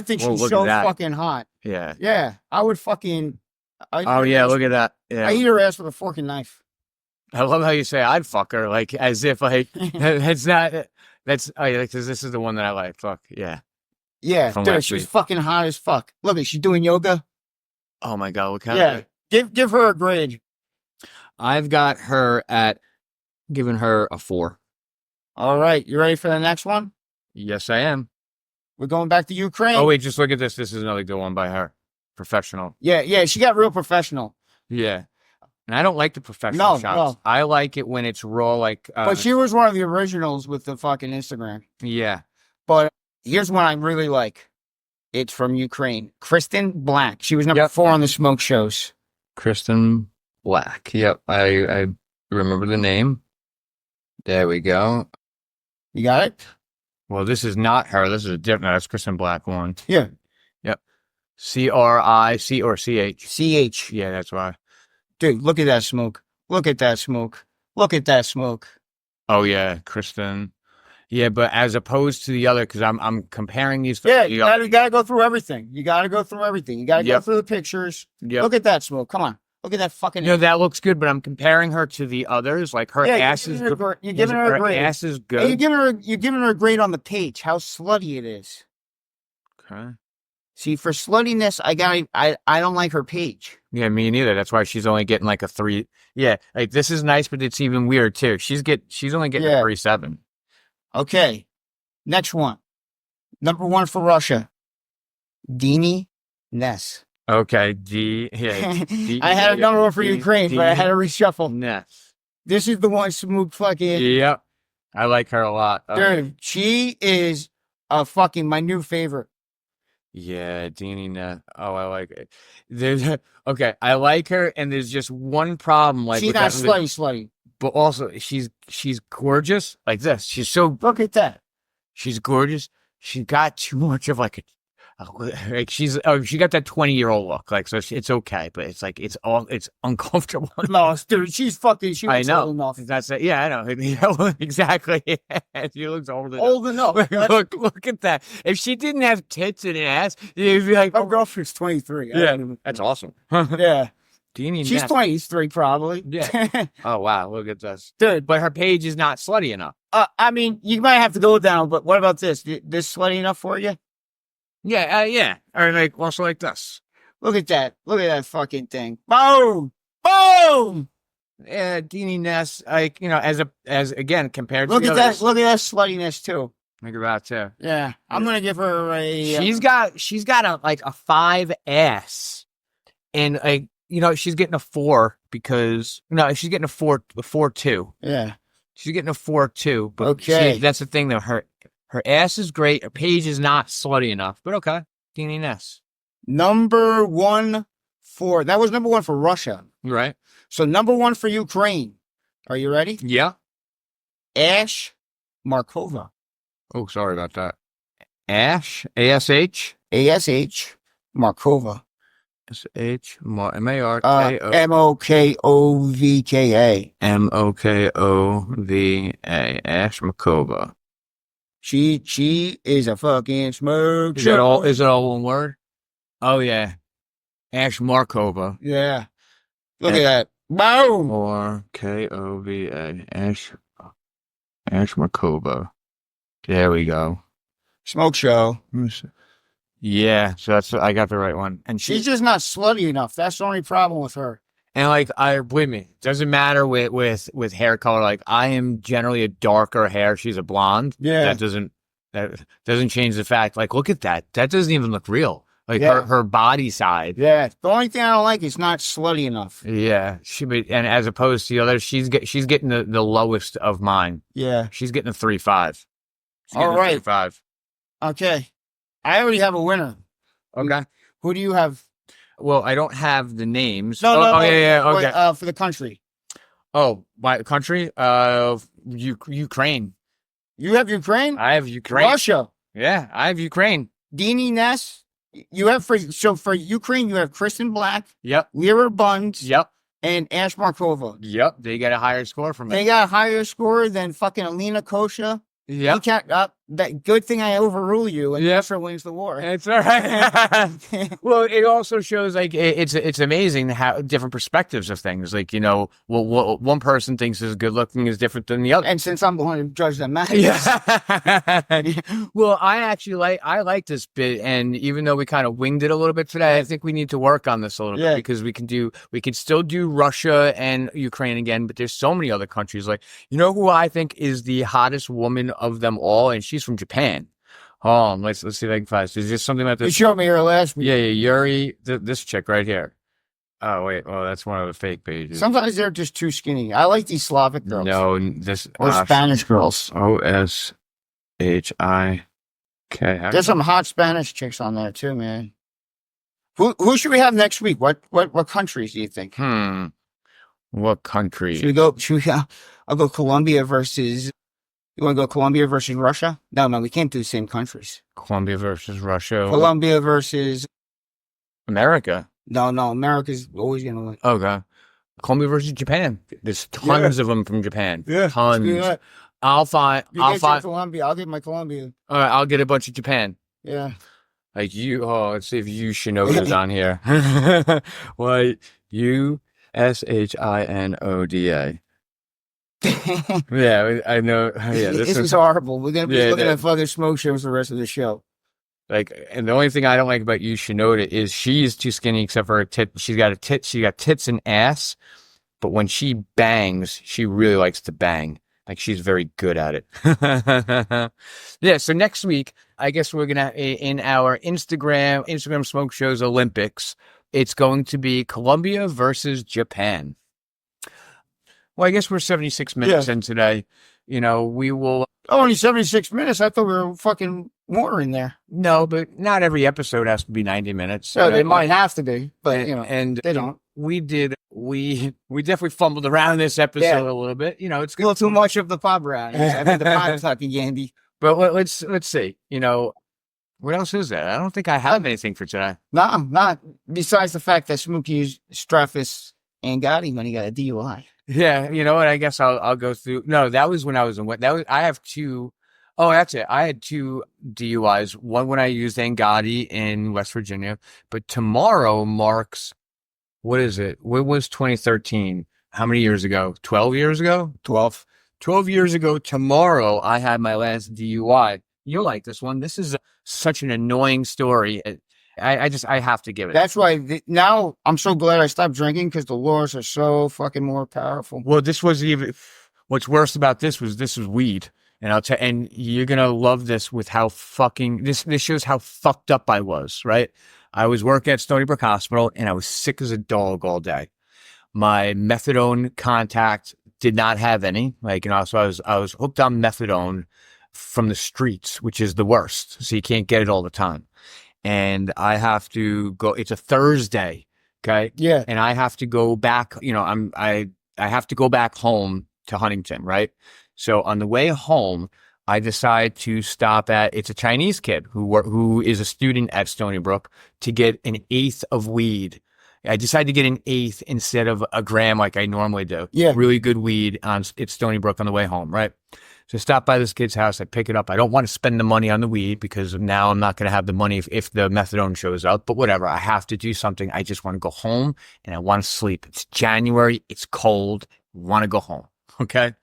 think Whoa, she's look so at that. fucking hot. Yeah. Yeah, I would fucking. Oh yeah, look at that. Yeah. I eat her ass with a fork and knife. I love how you say I'd fuck her, like as if like it's not. That's oh yeah, because this is the one that I like. Fuck yeah. Yeah, From dude, last she's week. fucking hot as fuck. Look, she's doing yoga. Oh my god, look how. Yeah, give her a grade. I've got her at giving her a 4. All right, you ready for the next one? Yes, I am. We're going back to Ukraine. Oh wait, just look at this. This is another good one by her. Professional. Yeah, she got real professional. Yeah. And I don't like the professional No, shots. no. I like it when it's raw, like. But she was one of the originals with the fucking Instagram. Yeah. But here's one I really like. It's from Ukraine. Kristen Black. She was number Yep. 4 on the Smoke Shows. Kristen Black. Yep. I remember the name. There we go. You got it? Well, this is not her. This is a different. That's Kristen Black one. Yeah. Yep. CRIC or CH. CH. Yeah, that's why. Dude, look at that smoke. Look at that smoke. Look at that smoke. Oh yeah, Kristen. Yeah, but as opposed to the other, because I'm comparing these. Yeah, you gotta go through everything. You gotta go through everything. You gotta go Yep. through the pictures. Yep. Look at that smoke. Come on. Look at that fucking. You know, that looks good, but I'm comparing her to the others. Like her ass is good. You're giving her a grade. ass is And good. you're giving her a grade on the page. How slutty it is. Okay. See, for sluttiness, I don't like her page. Yeah, me neither. That's why she's only getting like a 3. Yeah, like this is nice, but it's even weird too. She's only getting a 3.7. Okay, next one. Number 1 for Russia. Dini Ness. Okay, yeah. I had a number 1 for Ukraine, but I had to reshuffle. Ness. This is the one Smook fucking. Yep. I like her a lot. Dude, she is a fucking my new favorite. Yeah, Deanie Ness. Oh, I like it. Okay, I like her, and there's just one problem. Like She's with not that, slutty. but also she's gorgeous. Like this, she's so Look at that. she's gorgeous. She got too much of like like she got that 20-year-old look, like, so it's okay, but it's like it's uncomfortable. No, dude, she's fucking. She I looks know. old enough. That's it. Yeah, I know. Yeah, exactly. She looks old enough. Old enough. Look at that. If she didn't have tits and ass, you'd be like, My girlfriend's 23. yeah, that's awesome. Yeah. Deanie She's Ness. 23 probably. Yeah. Oh wow, look at this, Dude. but her page is not slutty enough. I mean, you might have to go down, but what about this? This slutty enough for you? Yeah, yeah. Or like also like this. Look at that. Look at that fucking thing. Boom! Boom! Yeah, Deanie Ness, like, you know, as again compared Look to at the others. that. Look at that sluttiness too. Think about too. Yeah. I'm gonna give her a. She's got a 5 ass, and like, you know, she's getting a 4 because no, she's getting a 4.2. Yeah. She's getting a 4.2. But Okay. see, that's the thing though. Her ass is great. Her page is not slutty enough, but okay. Deanie Ness. Number 1 for that was number 1 for Russia. Right. So number 1 for Ukraine. Are you ready? Yeah. Ash Markova. Oh, sorry about that. Ash, A-S-H? ASH Markova. S-H, M-A-R-K-O. Mokova. M-O-K-O-V-A. Ash Makova. She is a fucking smoke. Is it all one word? Oh, yeah. Ash Markova. Yeah. Look at that. Boom. Or K-O-V-A. Ash Markova. There we go. Smoke show. Yeah, so I got the right one. And She's just not slutty enough. That's the only problem with her. and like, believe me, it doesn't matter with hair color. Like, I am generally a darker hair. She's a blonde. Yeah. That doesn't change the fact. Like, look at that. That doesn't even look real. Like, Yeah. her body side. Yeah. The only thing I don't like is not slutty enough. Yeah, and as opposed to the others, she's getting the lowest of mine. Yeah. She's getting a 3.5. All right. 3.5. Okay. I already have a winner. Okay. Who do you have? Well, I don't have the names. No. Yeah. Okay. Wait, for the country. Oh, my country? Ukraine. You have Ukraine? I have Ukraine. Russia. Yeah, I have Ukraine. Deanie Ness. You have for Ukraine, you have Kristen Black, Yep. Lyra Buns, Yep. and Ash Markova. Yep. They got a higher score from They me. got a higher score than fucking Alina Kosha. Yep. You can't, that good thing I overrule you and Yep. Kosha wins the war. It's all right. Well, it also shows like it's amazing how different perspectives of things. Like, you know, what one person thinks is good looking is different than the other. And since I'm the one who judged them matches, Yeah. Well, I like this bit, and even though we kind of winged it a little bit today, I think we need to work on this a little bit because we can still do Russia and Ukraine again, but there's so many other countries. Like, you know who I think is the hottest woman of them all, and she's from Japan. Hold on, let's see if I can find. There's just something about you this. showed me her last week. Yeah, Yuri, this chick right here. Oh wait, that's one of the fake pages. Sometimes they're just too skinny. I like these Slavic girls. No, this Or Spanish girls. O-S-H-I-K. There's some hot Spanish chicks on there too, man. Who should we have next week? What countries do you think? What country? Should we go? I'll go Colombia versus. You want to go Colombia versus Russia? No, we can't do the same countries. Colombia versus Russia. Colombia versus America. No, America's always gonna win. Okay. Colombia versus Japan. There's tons of them from Japan. Yeah, Tons. You I'll find. get your Colombia. I'll get my Colombia. All right, I'll get a bunch of Japan. Yeah. Like you. Oh, let's see if you Shinoda's on here. What? U-S-H-I-N-O-D-A. Yeah, I know. Yeah, this is horrible. We're gonna be looking at fucking smoke shows the rest of the show. Like, and the only thing I don't like about you, Shinoda, is she's too skinny except for her tit. She got tits and ass, but when she bangs, she really likes to bang. Like, she's very good at it. Yeah. So next week, I guess we're gonna in our Instagram smoke shows Olympics. It's going to be Colombia versus Japan. Well, I guess we're 76 minutes in today. You know, we will. Only 76 minutes. I thought we were fucking more in there. No, but not every episode has to be 90 minutes. So they might have to be, but you know, and they don't. We definitely fumbled around this episode a little bit. You know, it's a little too much of the pop round. I mean, the pop talking, Yandy. But let's see. You know, What else is that? I don't think I have anything for today. Nah, not besides the fact that Smokey used Straffus and Gotti when he got a DUI. Yeah, you know what? I guess I'll go through. No, that was when I was in what that was. I have two. Oh, that's it. I had two DUIs. One when I used Angadi in West Virginia, but tomorrow marks what is it? What was 2013? How many years ago? 12 years ago? 12 years ago tomorrow, I had my last DUI. You'll like this one. This is such an annoying story. I have to give it. That's why now I'm so glad I stopped drinking because the laws are so fucking more powerful. Well, this was even, what's worse about this was weed. And and you're going to love this with how fucking, this shows how fucked up I was, right? I was working at Stony Brook Hospital and I was sick as a dog all day. My methadone contact did not have any, so I was hooked on methadone from the streets, which is the worst. So you can't get it all the time. And I have to go, it's a Thursday. Okay. Yeah. And I have to go back, I have to go back home to Huntington. Right. So on the way home, I decide to stop at, it's a Chinese kid who is a student at Stony Brook to get an eighth of weed. I decided to get an eighth instead of a gram like I normally do. Yeah. Really good weed at Stony Brook on the way home, right? So I stop by this kid's house. I pick it up. I don't want to spend the money on the weed because now I'm not going to have the money if the methadone shows up. But whatever. I have to do something. I just want to go home and I want to sleep. It's January. It's cold. I want to go home. Okay.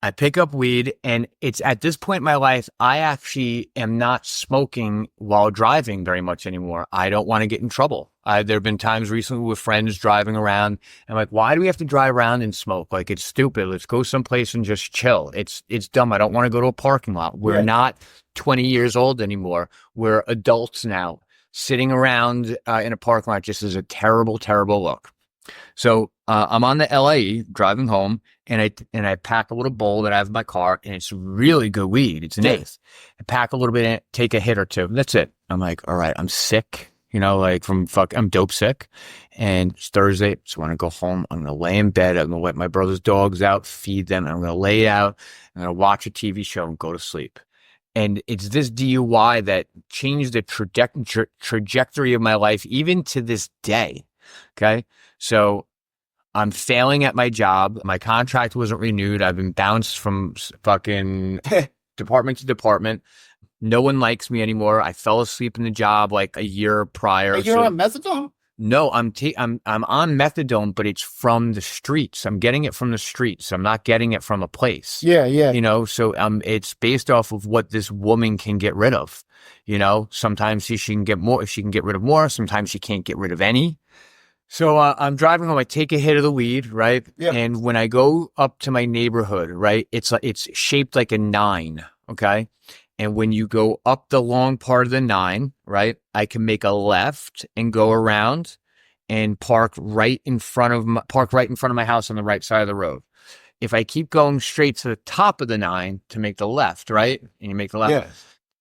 I pick up weed, and it's at this point in my life, I actually am not smoking while driving very much anymore. I don't want to get in trouble. There have been times recently with friends driving around. I'm like, why do we have to drive around and smoke? Like, it's stupid. Let's go someplace and just chill. It's dumb. I don't want to go to a parking lot. We're not 20 years old anymore. We're adults now. Sitting around in a parking lot just is a terrible, terrible look. So I'm on the LIE driving home, and I pack a little bowl that I have in my car, and it's really good weed. It's an eighth. I pack a little bit in it, take a hit or two. That's it. I'm like, all right, I'm sick, I'm dope sick. And it's Thursday, so when I go home, I'm going to lay in bed. I'm going to let my brother's dogs out, feed them, and I'm going to lay out. I'm going to watch a TV show and go to sleep. And it's this DUI that changed the trajectory of my life, even to this day. Okay. So I'm failing at my job. My contract wasn't renewed. I've been bounced from fucking department to department. No one likes me anymore. I fell asleep in the job like a year prior. You're on methadone? No, I'm on methadone, but it's from the streets. I'm getting it from the streets. I'm not getting it from a place. Yeah. So it's based off of what this woman can get rid of. Sometimes she can get more. If she can get rid of more, sometimes she can't get rid of any. So I'm driving home. I take a hit of the weed, right? Yeah. And when I go up to my neighborhood, right, it's shaped like a 9, okay? And when you go up the long part of the 9, right, I can make a left and go around and park right in front of my house on the right side of the road. If I keep going straight to the top of the 9 to make the left, right, and you make the left,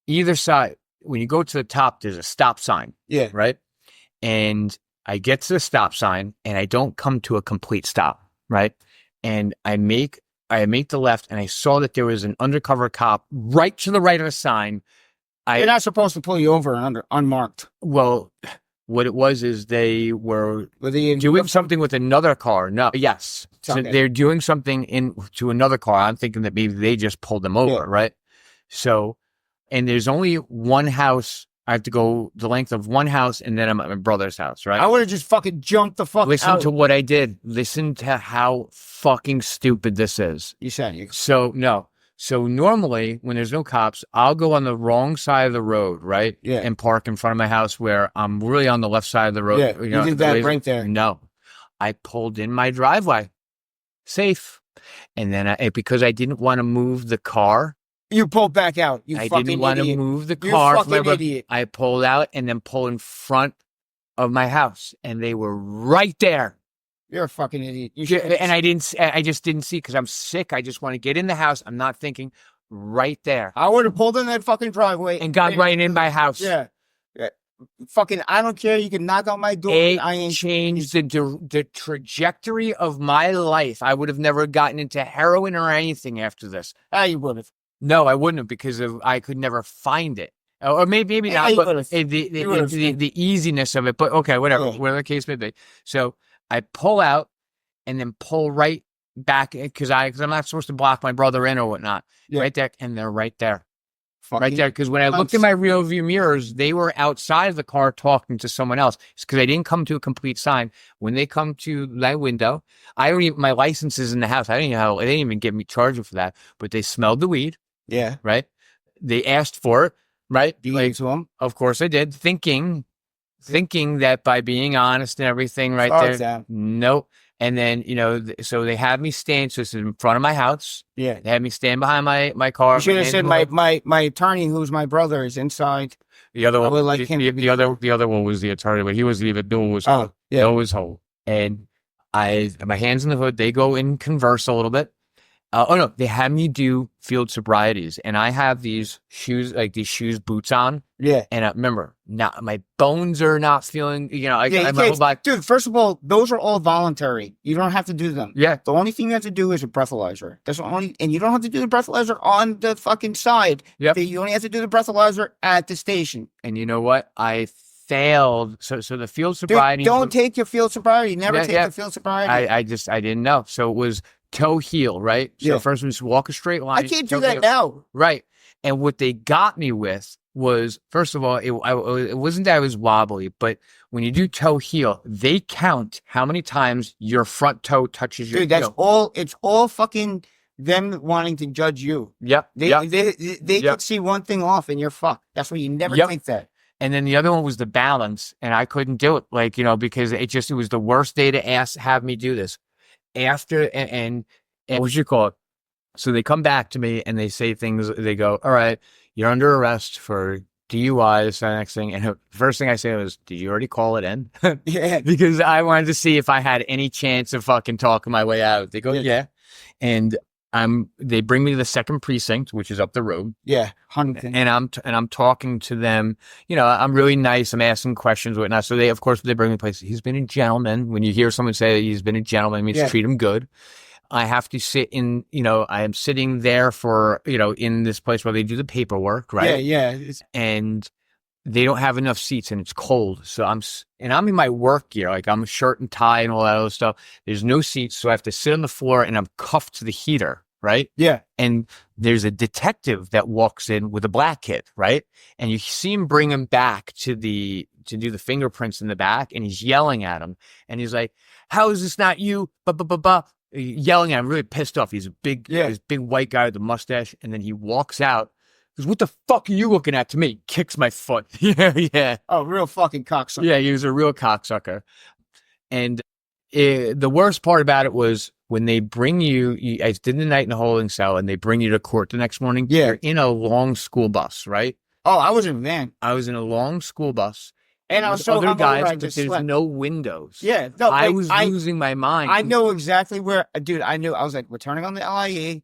either side, when you go to the top, there's a stop sign, right? And I get to the stop sign and I don't come to a complete stop, right? And I make the left, and I saw that there was an undercover cop right to the right of the sign. They're not supposed to pull you over unmarked. Well, what it was is they were doing something with another car. No, yes. So they're doing something to another car. I'm thinking that maybe they just pulled them over, right? So, and there's only one house. I have to go the length of one house, and then I'm at my brother's house, right? I would have just fucking jumped the fuck out. Listen to what I did. Listen to how fucking stupid this is. You said you. So, no. So normally, when there's no cops, I'll go on the wrong side of the road, right? Yeah. And park in front of my house where I'm really on the left side of the road. Yeah, you did that right there. No. I pulled in my driveway. Safe. And then because I didn't want to move the car, you pulled back out. I didn't want to move the car. You fucking idiot. I pulled out and then pulled in front of my house, and they were right there. You're a fucking idiot. And I just didn't see because I'm sick. I just want to get in the house. I'm not thinking. Right there. I would have pulled in that fucking driveway and got right in my house. Yeah. Fucking, I don't care. You can knock on my door. It changed the trajectory of my life. I would have never gotten into heroin or anything after this. You would have. No, I wouldn't have because I could never find it. or maybe Yeah, not, you but would've- you would've- the easiness of it. But okay, whatever, Yeah. whatever the case may be. So I pull out and then pull right back because I'm not supposed to block my brother in or whatnot. Yeah. Right there, and they're right there. Fucking Right there, because when I looked in my rear view mirrors, they were outside of the car talking to someone else. It's because I didn't come to a complete sign. When they come to my window, my license is in the house. They didn't even get me charged for that, but they smelled the weed. Yeah. Right. They asked for it. Right. Do you Like, to them? of course I did, thinking that by being honest and everything right Sorry, there. Sam. Nope. And then, so they had me stand, so it's in front of my house. Yeah. They had me stand behind my car. You should have said and my attorney, who's my brother, is inside. The other I one, would like him to be- the other one was the attorney, but he wasn't even. Bill was Oh, yeah. Bill was whole, and my hands in the hood. They go and converse a little bit. Oh no, they had me do field sobrieties, and I have these shoes, boots on. Yeah. And remember, now my bones are not feeling. Yeah, my whole body. dude, first of all, those are all voluntary. You don't have to do them. Yeah, The only thing you have to do is a breathalyzer. That's the only, and you don't have to do the breathalyzer on the fucking side. Yep. You only have to do the breathalyzer at the station. and you know what? I failed. So the field Dude, sobriety. don't take your field sobriety. Never Yeah, take yeah. the field sobriety. I didn't know. So it was toe heel, right? So Yeah. first we just walk a straight line. I can't do toe that heel. now. Right. And what they got me with was, first of all, it wasn't that I was wobbly, but when you do toe heel, they count how many times your front toe touches your Dude, that's heel. all. It's all fucking them wanting to judge you. Yep. They Yep. they Yep. can see one thing off and you're fucked. That's why you never Yep. think that. And then the other one was the balance, and I couldn't do it, because it was the worst day to have me do this. After and what you call it? So they come back to me and they say things. They go, "All right, you're under arrest for DUI." This the next thing, and the first thing I say was, "Did you already call it in?" Yeah. Because I wanted to see if I had any chance of fucking talking my way out. They go, "Yeah," and they bring me to the second precinct, which is up the road. Yeah. Huntington. And I'm talking to them. I'm really nice. I'm asking questions, whatnot. So of course, they bring me places. He's been a gentleman. When you hear someone say that he's been a gentleman, it means Yeah. treat him good. I have to sit in, I am sitting there for, in this place where they do the paperwork, right? Yeah. Yeah. And they don't have enough seats and it's cold. So I'm in my work gear, like I'm a shirt and tie and all that other stuff. There's no seats. So I have to sit on the floor and I'm cuffed to the heater. Right. Yeah. And there's a detective that walks in with a black kid. Right. And you see him bring him back to do the fingerprints in the back. And he's yelling at him. And he's like, "How is this not you?" Yelling at him, really pissed off. He's this big white guy with a mustache. And then he walks out. Goes, "What the fuck are you looking at?" to me? Kicks my foot. Yeah. Oh, real fucking cocksucker. Yeah. He was a real cocksucker. And the worst part about it was when they bring you, I did the night in a holding cell and they bring you to court the next morning. Yeah. You're in a long school bus, right? Oh, I was in a van. I was in a long school bus. And I was with so other hungover, guys, I but just there's slept. no windows. Yeah. No, I like, was losing my mind. I know exactly where, dude, I knew. I was like, we're turning on the LIE.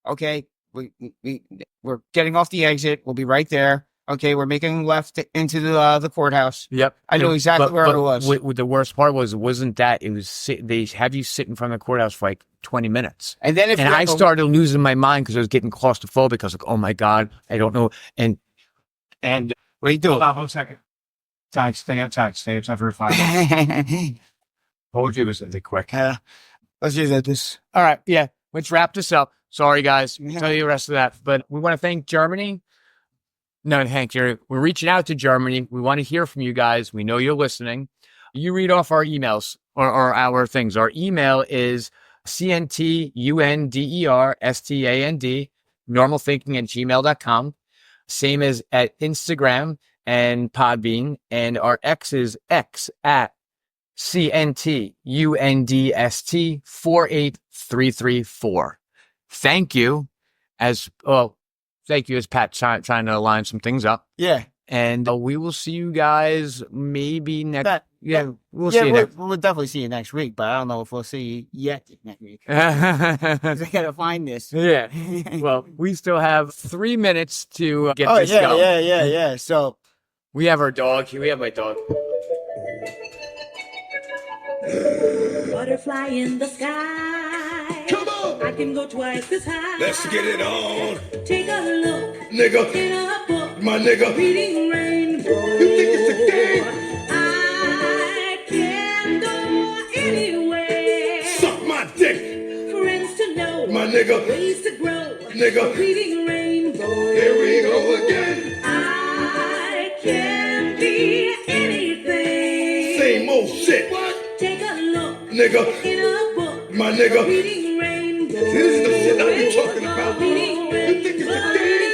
Okay. We're getting off the exit. We'll be right there. Okay. We're making left into the courthouse. Yep. I know exactly where it was. What the worst part wasn't that it was, they have you sit in front of the courthouse for like 20 minutes. And then I started losing my mind because I was getting claustrophobic. I was like, "Oh my God, I don't know." And what do you do? Hold on 1 second. Stay outside for 5 minutes. Told you it was going to be quick. Let's just at this. all right, yeah, let's wrap this up. Sorry, guys. Yeah. I'll tell you the rest of that. But we want to thank Germany. No, Hank, we're reaching out to Germany. We want to hear from you guys. We know you're listening. You read off our emails or our things. Our email is cntunderstand, normalthinking@gmail.com. Same as at Instagram and Podbean. And our X is X@CNTUNDST48334. Thank you as Pat trying to line some things up. Yeah. And we will see you guys maybe next. We'll see Yeah, you next. we'll definitely see you next week, but I don't know if we'll see you yet next week. 'Cause I gotta find this. Yeah. Well, we still have 3 minutes to get Oh this going. yeah. So We have our dog. We have my dog. Butterfly in the sky. Come on! I can go twice as high. Let's get it on, Take a look nigga. in a book. My nigga. Reading rainbow. You think it's a game? I can go anywhere. Suck my dick. Friends to know. My nigga. Ways to grow. Nigga. Reading rainbow. Here we go again. I can be anything. Same old shit. What? Take a look. Nigga. In a book. My nigga. Reading rainbow. This is the shit I be talking about. Reading rainbow. You think it's a game?